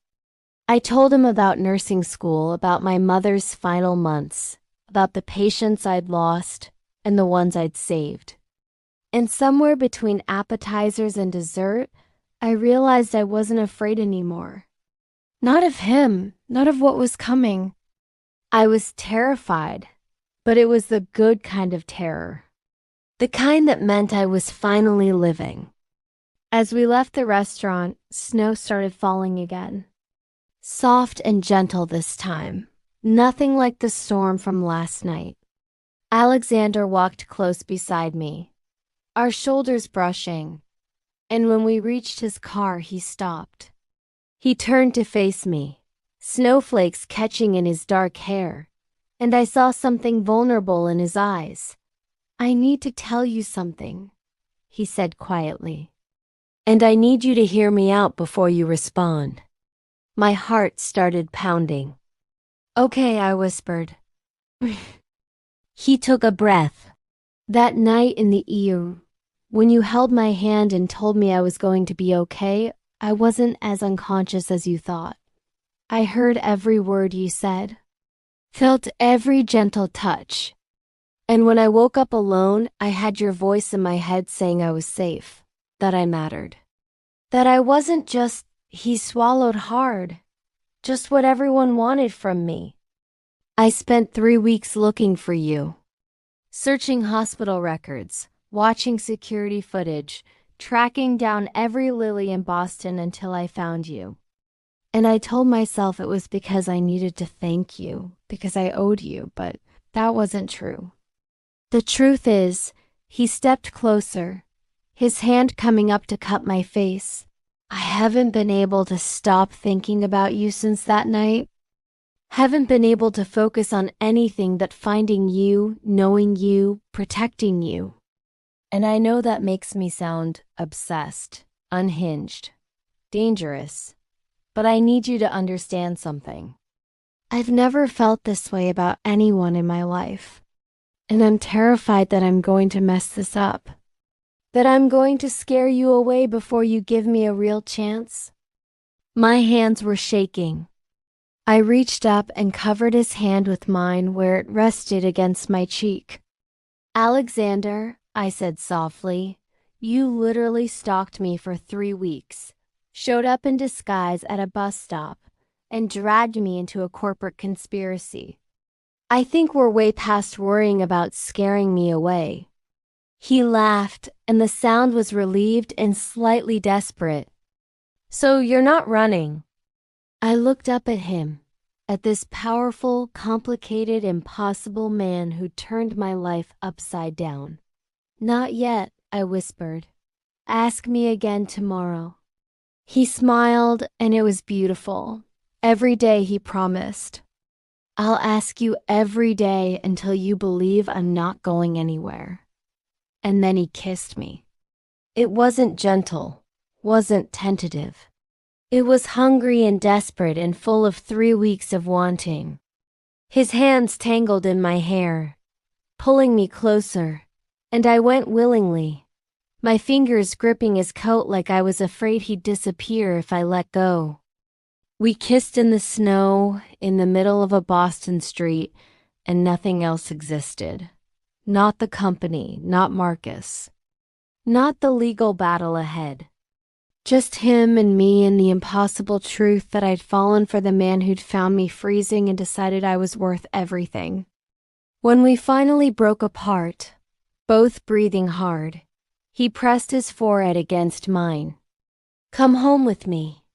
I told him about nursing school, about my mother's final months, about the patients I'd lost and the ones I'd saved. And somewhere between appetizers and dessert, I realized I wasn't afraid anymore. Not of him, not of what was coming. I was terrified, but it was the good kind of terror. The kind that meant I was finally living. As we left the restaurant, snow started falling again. Soft and gentle this time, nothing like the storm from last night. Alexander walked close beside me, our shoulders brushing, and when we reached his car, he stopped. He turned to face me, snowflakes catching in his dark hair, and I saw something vulnerable in his eyes. "I need to tell you something," he said quietly. "And I need you to hear me out before you respond." My heart started pounding. "Okay," I whispered. He took a breath. "That night in the EU, when you held my hand and told me I was going to be okay, I wasn't as unconscious as you thought. I heard every word you said, felt every gentle touch. And when I woke up alone, I had your voice in my head saying I was safe, that I mattered. That I wasn't just," he swallowed hard, "just what everyone wanted from me. I spent 3 weeks looking for you. Searching hospital records, watching security footage, tracking down every Lily in Boston until I found you. And I told myself it was because I needed to thank you, because I owed you, but that wasn't true. The truth is," he stepped closer, his hand coming up to cup my face, "I haven't been able to stop thinking about you since that night. Haven't been able to focus on anything but finding you, knowing you, protecting you. And I know that makes me sound obsessed, unhinged, dangerous, but I need you to understand something. I've never felt this way about anyone in my life, and I'm terrified that I'm going to mess this up, that I'm going to scare you away before you give me a real chance." My hands were shaking. I reached up and covered his hand with mine where it rested against my cheek. "Alexander," I said softly, "you literally stalked me for 3 weeks, showed up in disguise at a bus stop, and dragged me into a corporate conspiracy, I think we're way past worrying about scaring me away." He laughed, and the sound was relieved and slightly desperate. "So you're not running?" I looked up at him, at this powerful, complicated, impossible man who turned my life upside down. "Not yet," I whispered. "Ask me again tomorrow." He smiled, and it was beautiful. Every day, he promised. "I'll ask you every day until you believe I'm not going anywhere." And then he kissed me. It wasn't gentle, wasn't tentative. It was hungry and desperate and full of 3 weeks of wanting. His hands tangled in my hair, pulling me closer, and I went willingly, my fingers gripping his coat like I was afraid he'd disappear if I let go. We kissed in the snow, in the middle of a Boston street, and nothing else existed. Not the company, not Marcus. Not the legal battle ahead. Just him and me and the impossible truth that I'd fallen for the man who'd found me freezing and decided I was worth everything. When we finally broke apart, both breathing hard, he pressed his forehead against mine. "Come home with me,"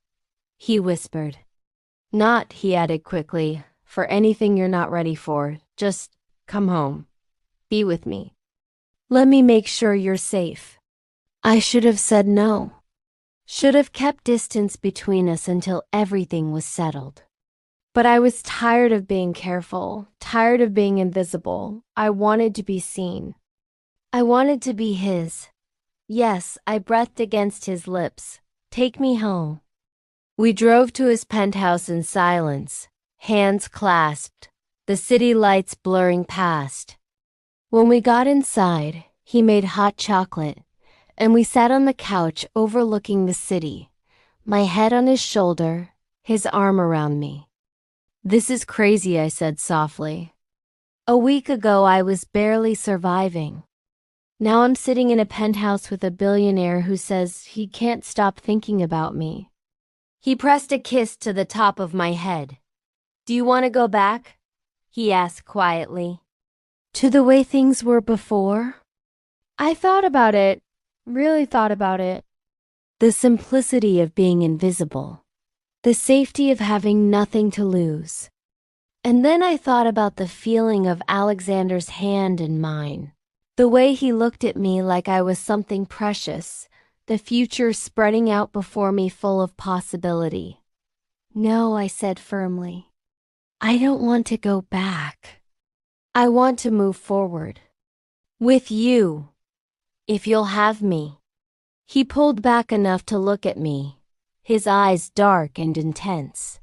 he whispered. "Not," he added quickly, "for anything you're not ready for. Just come home. Be with me. Let me make sure you're safe." I should have said no. Should have kept distance between us until everything was settled. But I was tired of being careful, tired of being invisible. I wanted to be seen. I wanted to be his. Yes, I breathed against his lips. "Take me home." We drove to his penthouse in silence, hands clasped, the city lights blurring past. When we got inside, he made hot chocolate, and we sat on the couch overlooking the city, my head on his shoulder, his arm around me. "This is crazy," I said softly. "A week ago I was barely surviving. Now I'm sitting in a penthouse with a billionaire who says he can't stop thinking about me." He pressed a kiss to the top of my head. "Do you want to go back?" he asked quietly. "To the way things were before?" I thought about it. Really thought about it. The simplicity of being invisible. The safety of having nothing to lose. And then I thought about the feeling of Alexander's hand in mine. The way he looked at me like I was something precious, the future spreading out before me full of possibility. "No," I said firmly. "I don't want to go back. I want to move forward. With you. If you'll have me." He pulled back enough to look at me, his eyes dark and intense.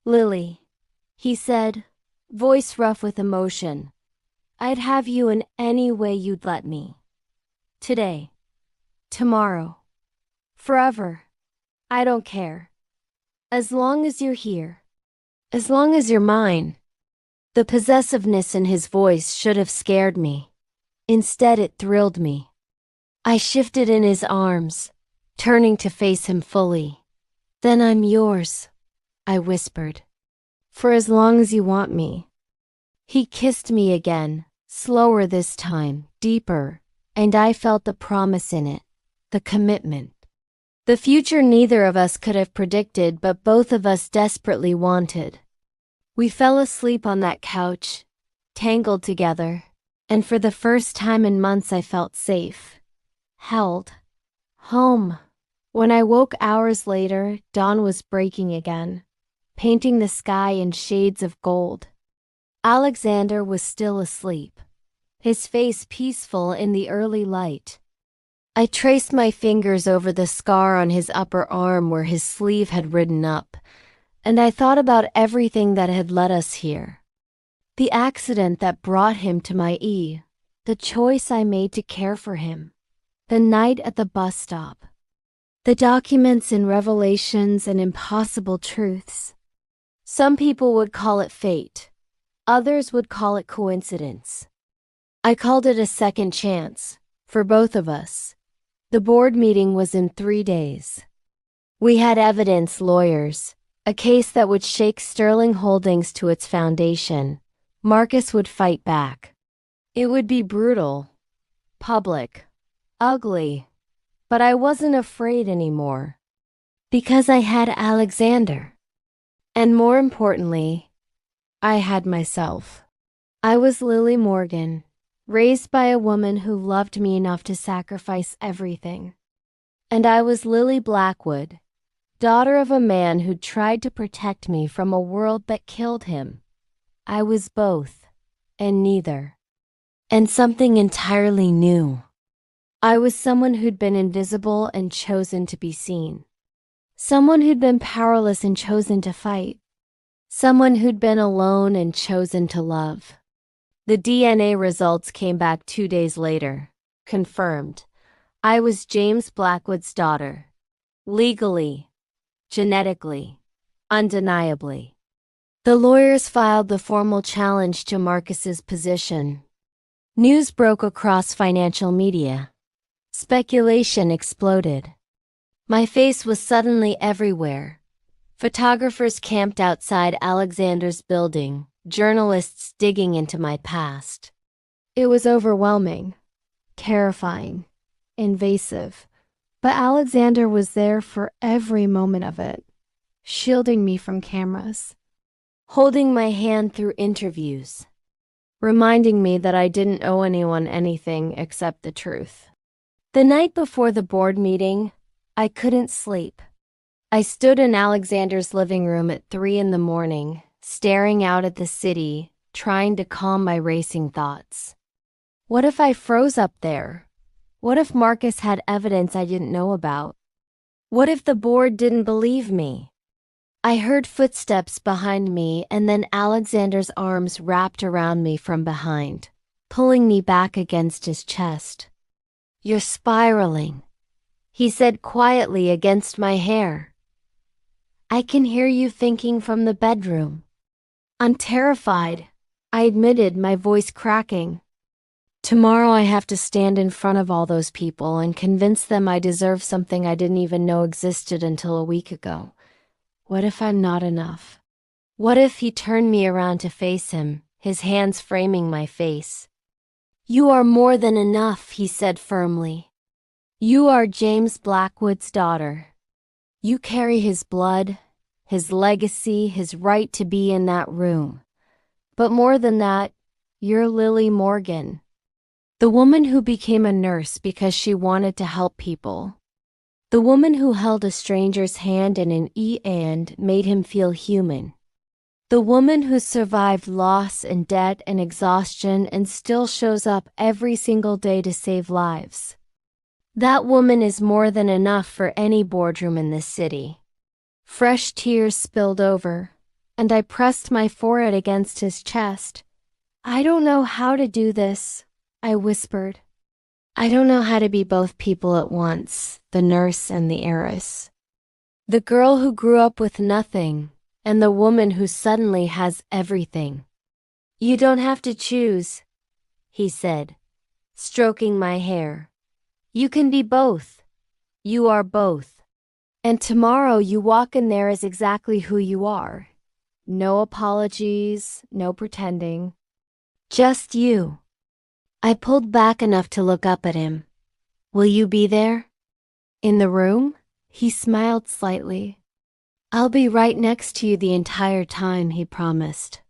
"Lily," he said, voice rough with emotion, "I'd have you in any way you'd let me. Today. Tomorrow. Forever. I don't care. As long as you're here. As long as you're mine." The possessiveness in his voice should have scared me. Instead, it thrilled me. I shifted in his arms, turning to face him fully. "Then I'm yours," I whispered. "For as long as you want me." He kissed me again, slower this time, deeper, and I felt the promise in it, the commitment. The future neither of us could have predicted, but both of us desperately wanted. We fell asleep on that couch, tangled together, and for the first time in months I felt safe. Held. Home. When I woke hours later, dawn was breaking again, painting the sky in shades of gold. Alexander was still asleep, his face peaceful in the early light. I traced my fingers over the scar on his upper arm where his sleeve had ridden up, and I thought about everything that had led us here. The accident that brought him to my the choice I made to care for him. The night at the bus stop. The documents and revelations and impossible truths. Some people would call it fate. Others would call it coincidence. I called it a second chance, for both of us. The board meeting was in 3 days. We had evidence, lawyers, a case that would shake Sterling Holdings to its foundation, Marcus would fight back. It would be brutal, public, ugly, but I wasn't afraid anymore. Because I had Alexander. And more importantly, I had myself. I was Lily Morgan, raised by a woman who loved me enough to sacrifice everything. And I was Lily Blackwood, daughter of a man who tried to protect me from a world that killed him. I was both, and neither. And something entirely new. I was someone who'd been invisible and chosen to be seen. Someone who'd been powerless and chosen to fight. Someone who'd been alone and chosen to love. The DNA results came back 2 days later. Confirmed. I was James Blackwood's daughter. Legally. Genetically. Undeniably. The lawyers filed the formal challenge to Marcus's position. News broke across financial media. Speculation exploded. My face was suddenly everywhere. Photographers camped outside Alexander's building, journalists digging into my past. It was overwhelming, terrifying, invasive, but Alexander was there for every moment of it, shielding me from cameras, holding my hand through interviews, reminding me that I didn't owe anyone anything except the truth. The night before the board meeting, I couldn't sleep. I stood in Alexander's living room at 3 a.m, staring out at the city, trying to calm my racing thoughts. What if I froze up there? What if Marcus had evidence I didn't know about? What if the board didn't believe me? I heard footsteps behind me, and then Alexander's arms wrapped around me from behind, pulling me back against his chest. "You're spiraling," he said quietly against my hair. "I can hear you thinking from the bedroom." "I'm terrified," I admitted, my voice cracking. "Tomorrow I have to stand in front of all those people and convince them I deserve something I didn't even know existed until a week ago. What if I'm not enough? What if?" He turned me around to face him, his hands framing my face. "You are more than enough," he said firmly. "You are James Blackwood's daughter. You carry his blood, his legacy, his right to be in that room. But more than that, you're Lily Morgan. The woman who became a nurse because she wanted to help people. The woman who held a stranger's hand in an and made him feel human. The woman who survived loss and debt and exhaustion and still shows up every single day to save lives. That woman is more than enough for any boardroom in this city." Fresh tears spilled over, and I pressed my forehead against his chest. "I don't know how to do this," I whispered. "I don't know how to be both people at once, the nurse and the heiress. The girl who grew up with nothing, and the woman who suddenly has everything." "You don't have to choose," he said, stroking my hair. "You can be both. You are both. And tomorrow you walk in there as exactly who you are. No apologies, no pretending. Just you." I pulled back enough to look up at him. "Will you be there?" "In the room?" He smiled slightly. "I'll be right next to you the entire time," he promised.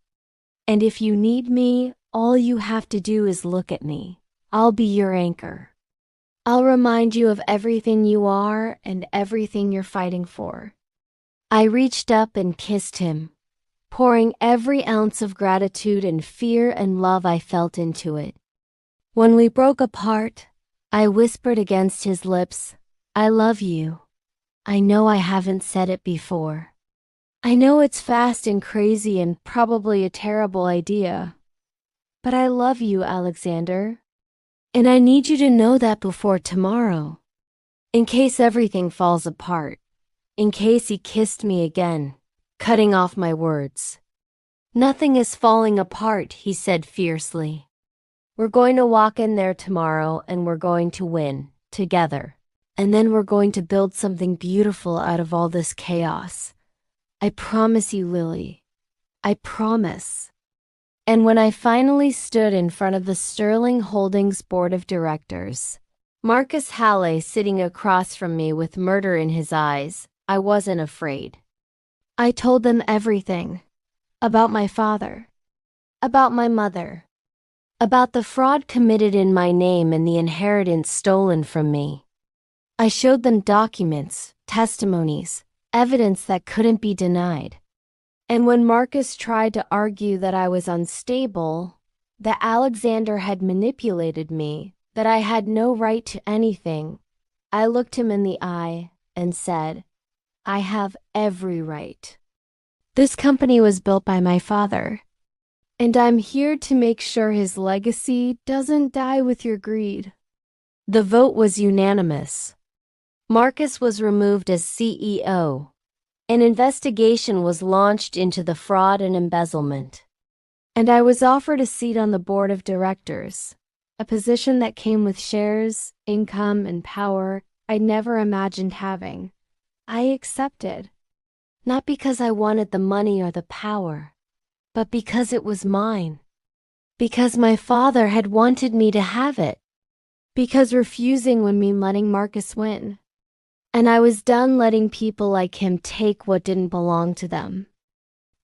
"And if you need me, all you have to do is look at me. I'll be your anchor. I'll remind you of everything you are and everything you're fighting for." I reached up and kissed him, pouring every ounce of gratitude and fear and love I felt into it. When we broke apart, I whispered against his lips, "I love you. I know I haven't said it before. I know it's fast and crazy and probably a terrible idea. But I love you, Alexander. And I need you to know that before tomorrow. In case everything falls apart. In case," he kissed me again, cutting off my words. "Nothing is falling apart," he said fiercely. "We're going to walk in there tomorrow and we're going to win, together. And then we're going to build something beautiful out of all this chaos. I promise you, Lily. I promise." And when I finally stood in front of the Sterling Holdings board of directors, Marcus Halley sitting across from me with murder in his eyes, I wasn't afraid. I told them everything. About my father. About my mother. About the fraud committed in my name and the inheritance stolen from me. I showed them documents, testimonies, evidence that couldn't be denied. And when Marcus tried to argue that I was unstable, that Alexander had manipulated me, that I had no right to anything, I looked him in the eye and said, I have every right. This company was built by my father, and I'm here to make sure his legacy doesn't die with your greed. The vote was unanimous. Marcus was removed as CEO. An investigation was launched into the fraud and embezzlement. And I was offered a seat on the board of directors, a position that came with shares, income, and power I never imagined having. I accepted, not because I wanted the money or the power, but because it was mine. Because my father had wanted me to have it. Because refusing would mean letting Marcus win. And I was done letting people like him take what didn't belong to them.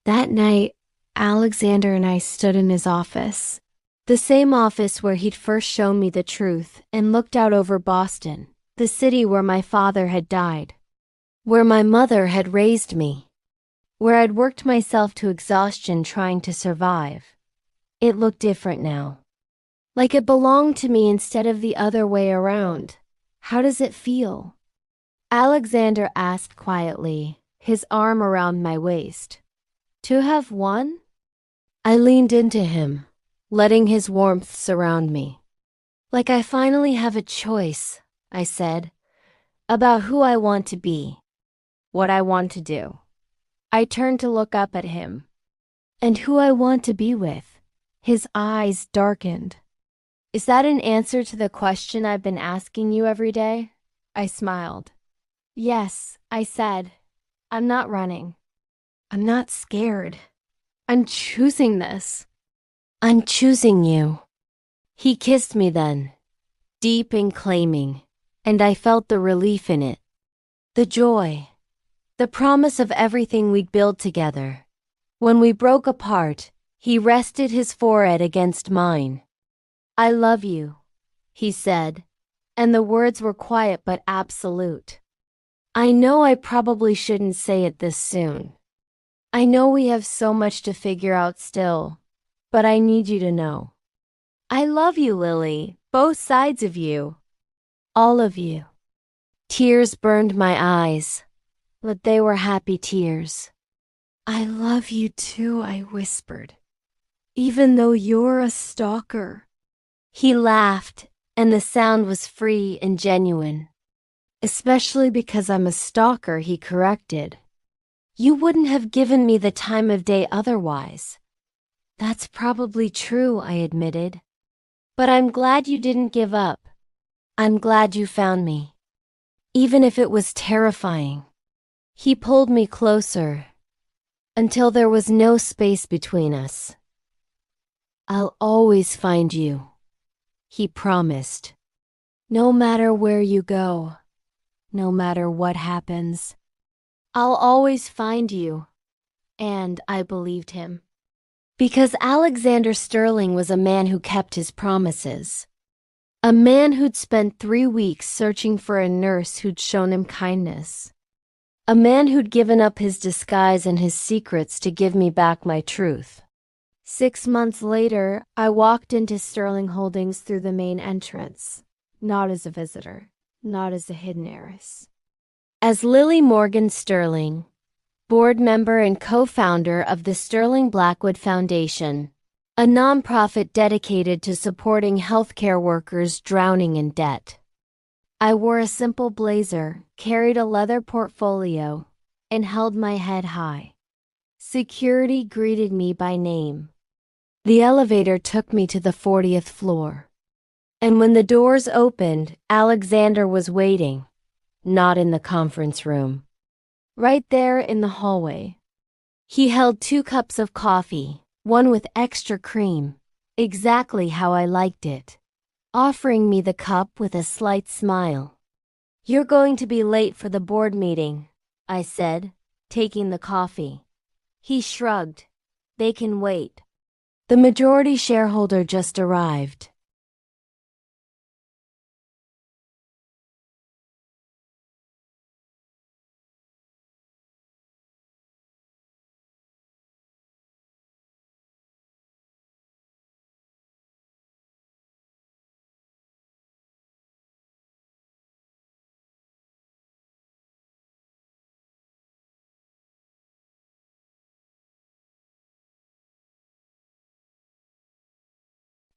That night, Alexander and I stood in his office, the same office where he'd first shown me the truth, and looked out over Boston, the city where my father had died, where my mother had raised me, where I'd worked myself to exhaustion trying to survive. It looked different now. Like it belonged to me instead of the other way around. How does it feel? Alexander asked quietly, his arm around my waist. To have won? I leaned into him, letting his warmth surround me. Like I finally have a choice, I said, about who I want to be, what I want to do. I turned to look up at him. And who I want to be with. His eyes darkened. Is that an answer to the question I've been asking you every day? I smiled. Yes, I said. I'm not running. I'm not scared. I'm choosing this. I'm choosing you. He kissed me then, deep and claiming, and I felt the relief in it. The joy. The promise of everything we'd build together. When we broke apart, he rested his forehead against mine. I love you, he said, and the words were quiet but absolute. I know I probably shouldn't say it this soon. I know we have so much to figure out still, but I need you to know. I love you, Lily, both sides of you. All of you. Tears burned my eyes, but they were happy tears. I love you too, I whispered. Even though you're a stalker. He laughed, and the sound was free and genuine. Especially because I'm a stalker, he corrected. You wouldn't have given me the time of day otherwise. That's probably true, I admitted. But I'm glad you didn't give up. I'm glad you found me. Even if it was terrifying. He pulled me closer, until there was no space between us. I'll always find you, he promised. No matter where you go. No matter what happens, I'll always find you. And I believed him. Because Alexander Sterling was a man who kept his promises. A man who'd spent 3 weeks searching for a nurse who'd shown him kindness. A man who'd given up his disguise and his secrets to give me back my truth. 6 months later, I walked into Sterling Holdings through the main entrance, not as a visitor. Not as a hidden heiress. As Lily Morgan Sterling, board member and co-founder of the Sterling Blackwood Foundation, a nonprofit dedicated to supporting healthcare workers drowning in debt. I wore a simple blazer, carried a leather portfolio, and held my head high. Security greeted me by name. The elevator took me to the 40th floor. And when the doors opened, Alexander was waiting, not in the conference room. Right there in the hallway. He held 2 cups of coffee, one with extra cream, exactly how I liked it, offering me the cup with a slight smile. "You're going to be late for the board meeting," I said, taking the coffee. He shrugged. "They can wait. The majority shareholder just arrived."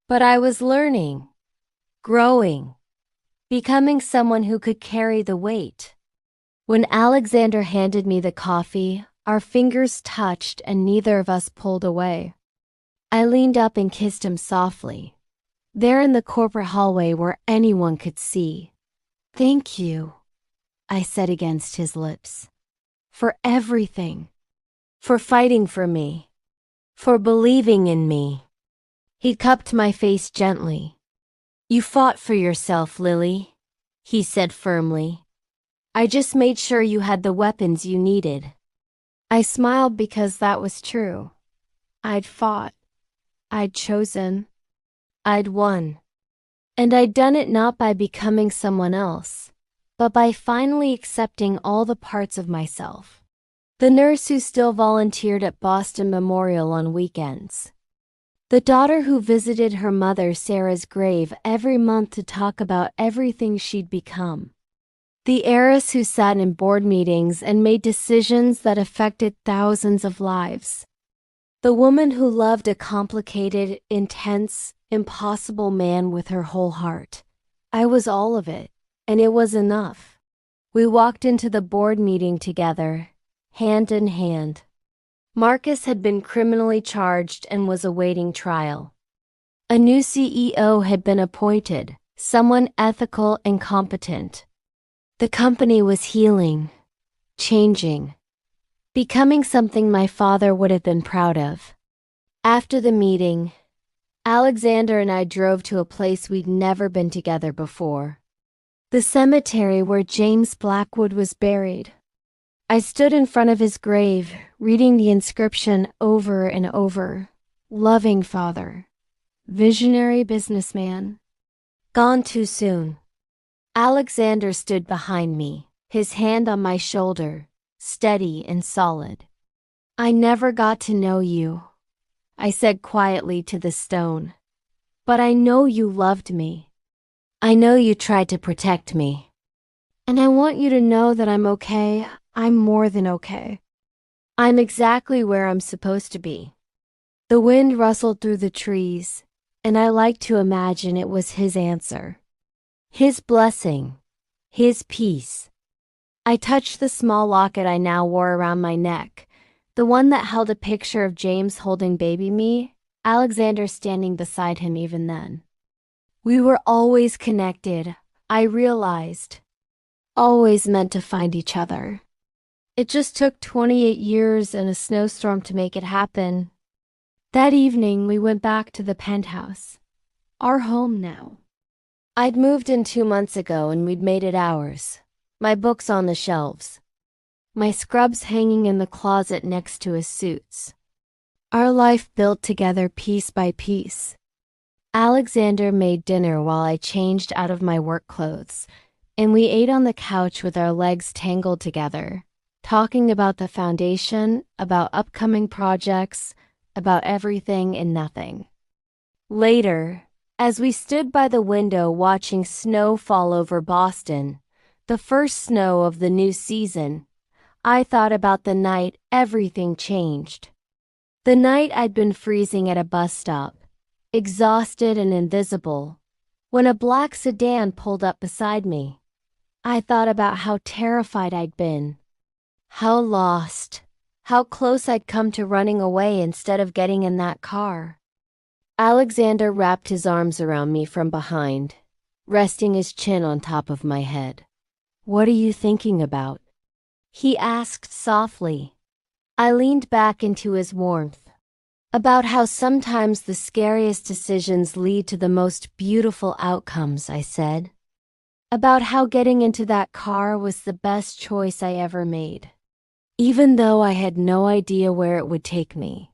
But I was learning, growing, becoming someone who could carry the weight. When Alexander handed me the coffee, our fingers touched and neither of us pulled away. I leaned up and kissed him softly, there in the corporate hallway where anyone could see. "Thank you," I said against his lips. "For everything. For fighting for me. For believing in me." He cupped my face gently. "You fought for yourself, Lily," he said firmly. "I just made sure you had the weapons you needed." I smiled because that was true. I'd fought. I'd chosen. I'd won. And I'd done it not by becoming someone else, but by finally accepting all the parts of myself. The nurse who still volunteered at Boston Memorial on weekends. The daughter who visited her mother Sarah's grave every month to talk about everything she'd become. The heiress who sat in board meetings and made decisions that affected thousands of lives. The woman who loved a complicated, intense, impossible man with her whole heart. I was all of it, and it was enough. We walked into the board meeting together, hand in hand. Marcus had been criminally charged and was awaiting trial. A new CEO had been appointed, someone ethical and competent. The company was healing, changing, becoming something my father would have been proud of. After the meeting, Alexander and I drove to a place we'd never been together before. The cemetery where James Blackwood was buried. I stood in front of his grave, reading the inscription over and over. "Loving father. Visionary businessman. Gone too soon." Alexander stood behind me, his hand on my shoulder, steady and solid. "I never got to know you," I said quietly to the stone. "But I know you loved me. I know you tried to protect me. And I want you to know that I'm okay. I'm more than okay. I'm exactly where I'm supposed to be." The wind rustled through the trees, and I liked to imagine it was his answer. His blessing. His peace. I touched the small locket I now wore around my neck, the one that held a picture of James holding baby me, Alexander standing beside him even then. We were always connected, I realized. Always meant to find each other. It just took 28 years and a snowstorm to make it happen. That evening, we went back to the penthouse. Our home now. I'd moved in 2 months ago and we'd made it ours. My books on the shelves. My scrubs hanging in the closet next to his suits. Our life built together piece by piece. Alexander made dinner while I changed out of my work clothes, and we ate on the couch with our legs tangled together, talking about the foundation, about upcoming projects, about everything and nothing. Later, as we stood by the window watching snow fall over Boston, the first snow of the new season, I thought about the night everything changed. The night I'd been freezing at a bus stop, exhausted and invisible, when a black sedan pulled up beside me. I thought about how terrified I'd been. How lost, how close I'd come to running away instead of getting in that car. Alexander wrapped his arms around me from behind, resting his chin on top of my head. "What are you thinking about?" he asked softly. I leaned back into his warmth. About how sometimes the scariest decisions lead to the most beautiful outcomes, I said. About how getting into that car was the best choice I ever made, even though I had no idea where it would take me.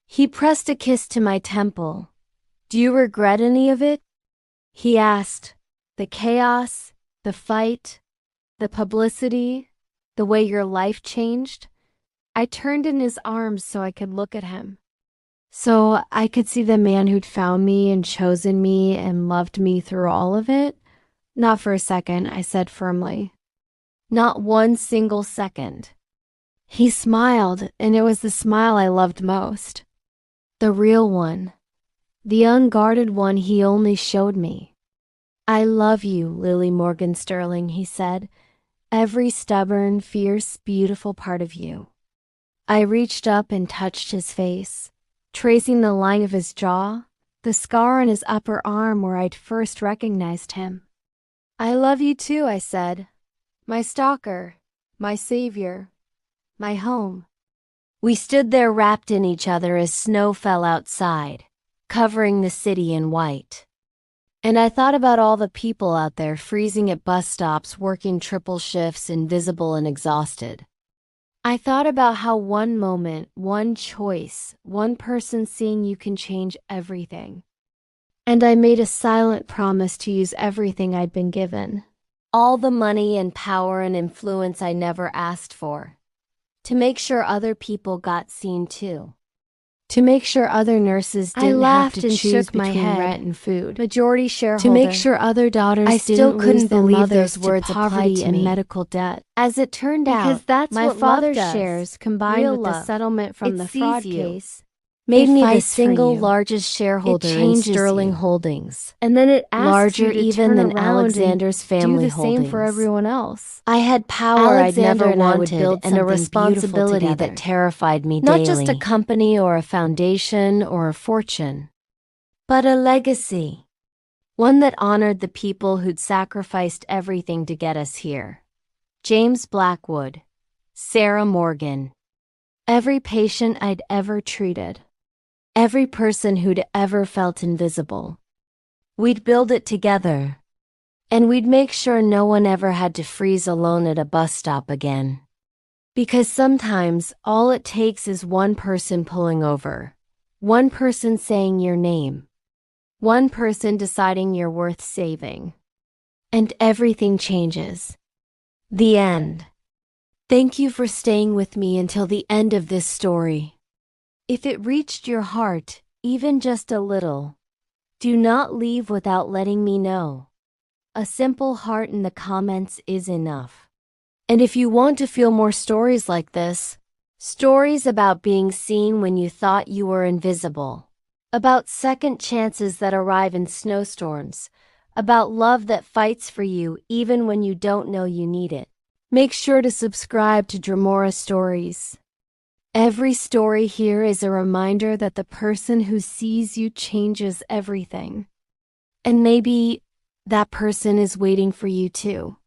He pressed a kiss to my temple. Do you regret any of it? He asked. The chaos, the fight, the publicity, the way your life changed? I turned in his arms so I could look at him. So I could see the man who'd found me and chosen me and loved me through all of it? Not for a second, I said firmly. Not one single second. He smiled, and it was the smile I loved most. The real one. The unguarded one he only showed me. I love you, Lily Morgan Sterling, he said. Every stubborn, fierce, beautiful part of you. I reached up and touched his face, tracing the line of his jaw, the scar on his upper arm where I'd first recognized him. I love you too, I said. My stalker, my savior, my home. We stood there wrapped in each other as snow fell outside, covering the city in white. And I thought about all the people out there freezing at bus stops, working triple shifts, invisible and exhausted. I thought about how one moment, one choice, one person seeing you can change everything. And I made a silent promise to use everything I'd been given. All the money and power and influence I never asked for. To make sure other people got seen too. To make sure other nurses didn't have to choose between rent and food. Majority shareholder. To make sure other daughters didn't lose their mothers to poverty and medical debt. As it turned out, my father's shares combined with the settlement from the fraud case made me the single largest shareholder in Sterling Holdings. And then it asked larger you to even than Alexander's family holdings. Do the same for everyone else. I had power Alexander I'd never wanted and a responsibility that terrified me daily. Not just a company or a foundation or a fortune, but a legacy. One that honored the people who'd sacrificed everything to get us here. James Blackwood, Sarah Morgan, every patient I'd ever treated. Every person who'd ever felt invisible. We'd build it together. And we'd make sure no one ever had to freeze alone at a bus stop again. Because sometimes all it takes is one person pulling over. One person saying your name. One person deciding you're worth saving. And everything changes. The end. Thank you for staying with me until the end of this story. If it reached your heart, even just a little, do not leave without letting me know. A simple heart in the comments is enough. And if you want to feel more stories like this, stories about being seen when you thought you were invisible, about second chances that arrive in snowstorms, about love that fights for you even when you don't know you need it, make sure to subscribe to Dramora Stories. Every story here is a reminder that the person who sees you changes everything. And maybe that person is waiting for you too.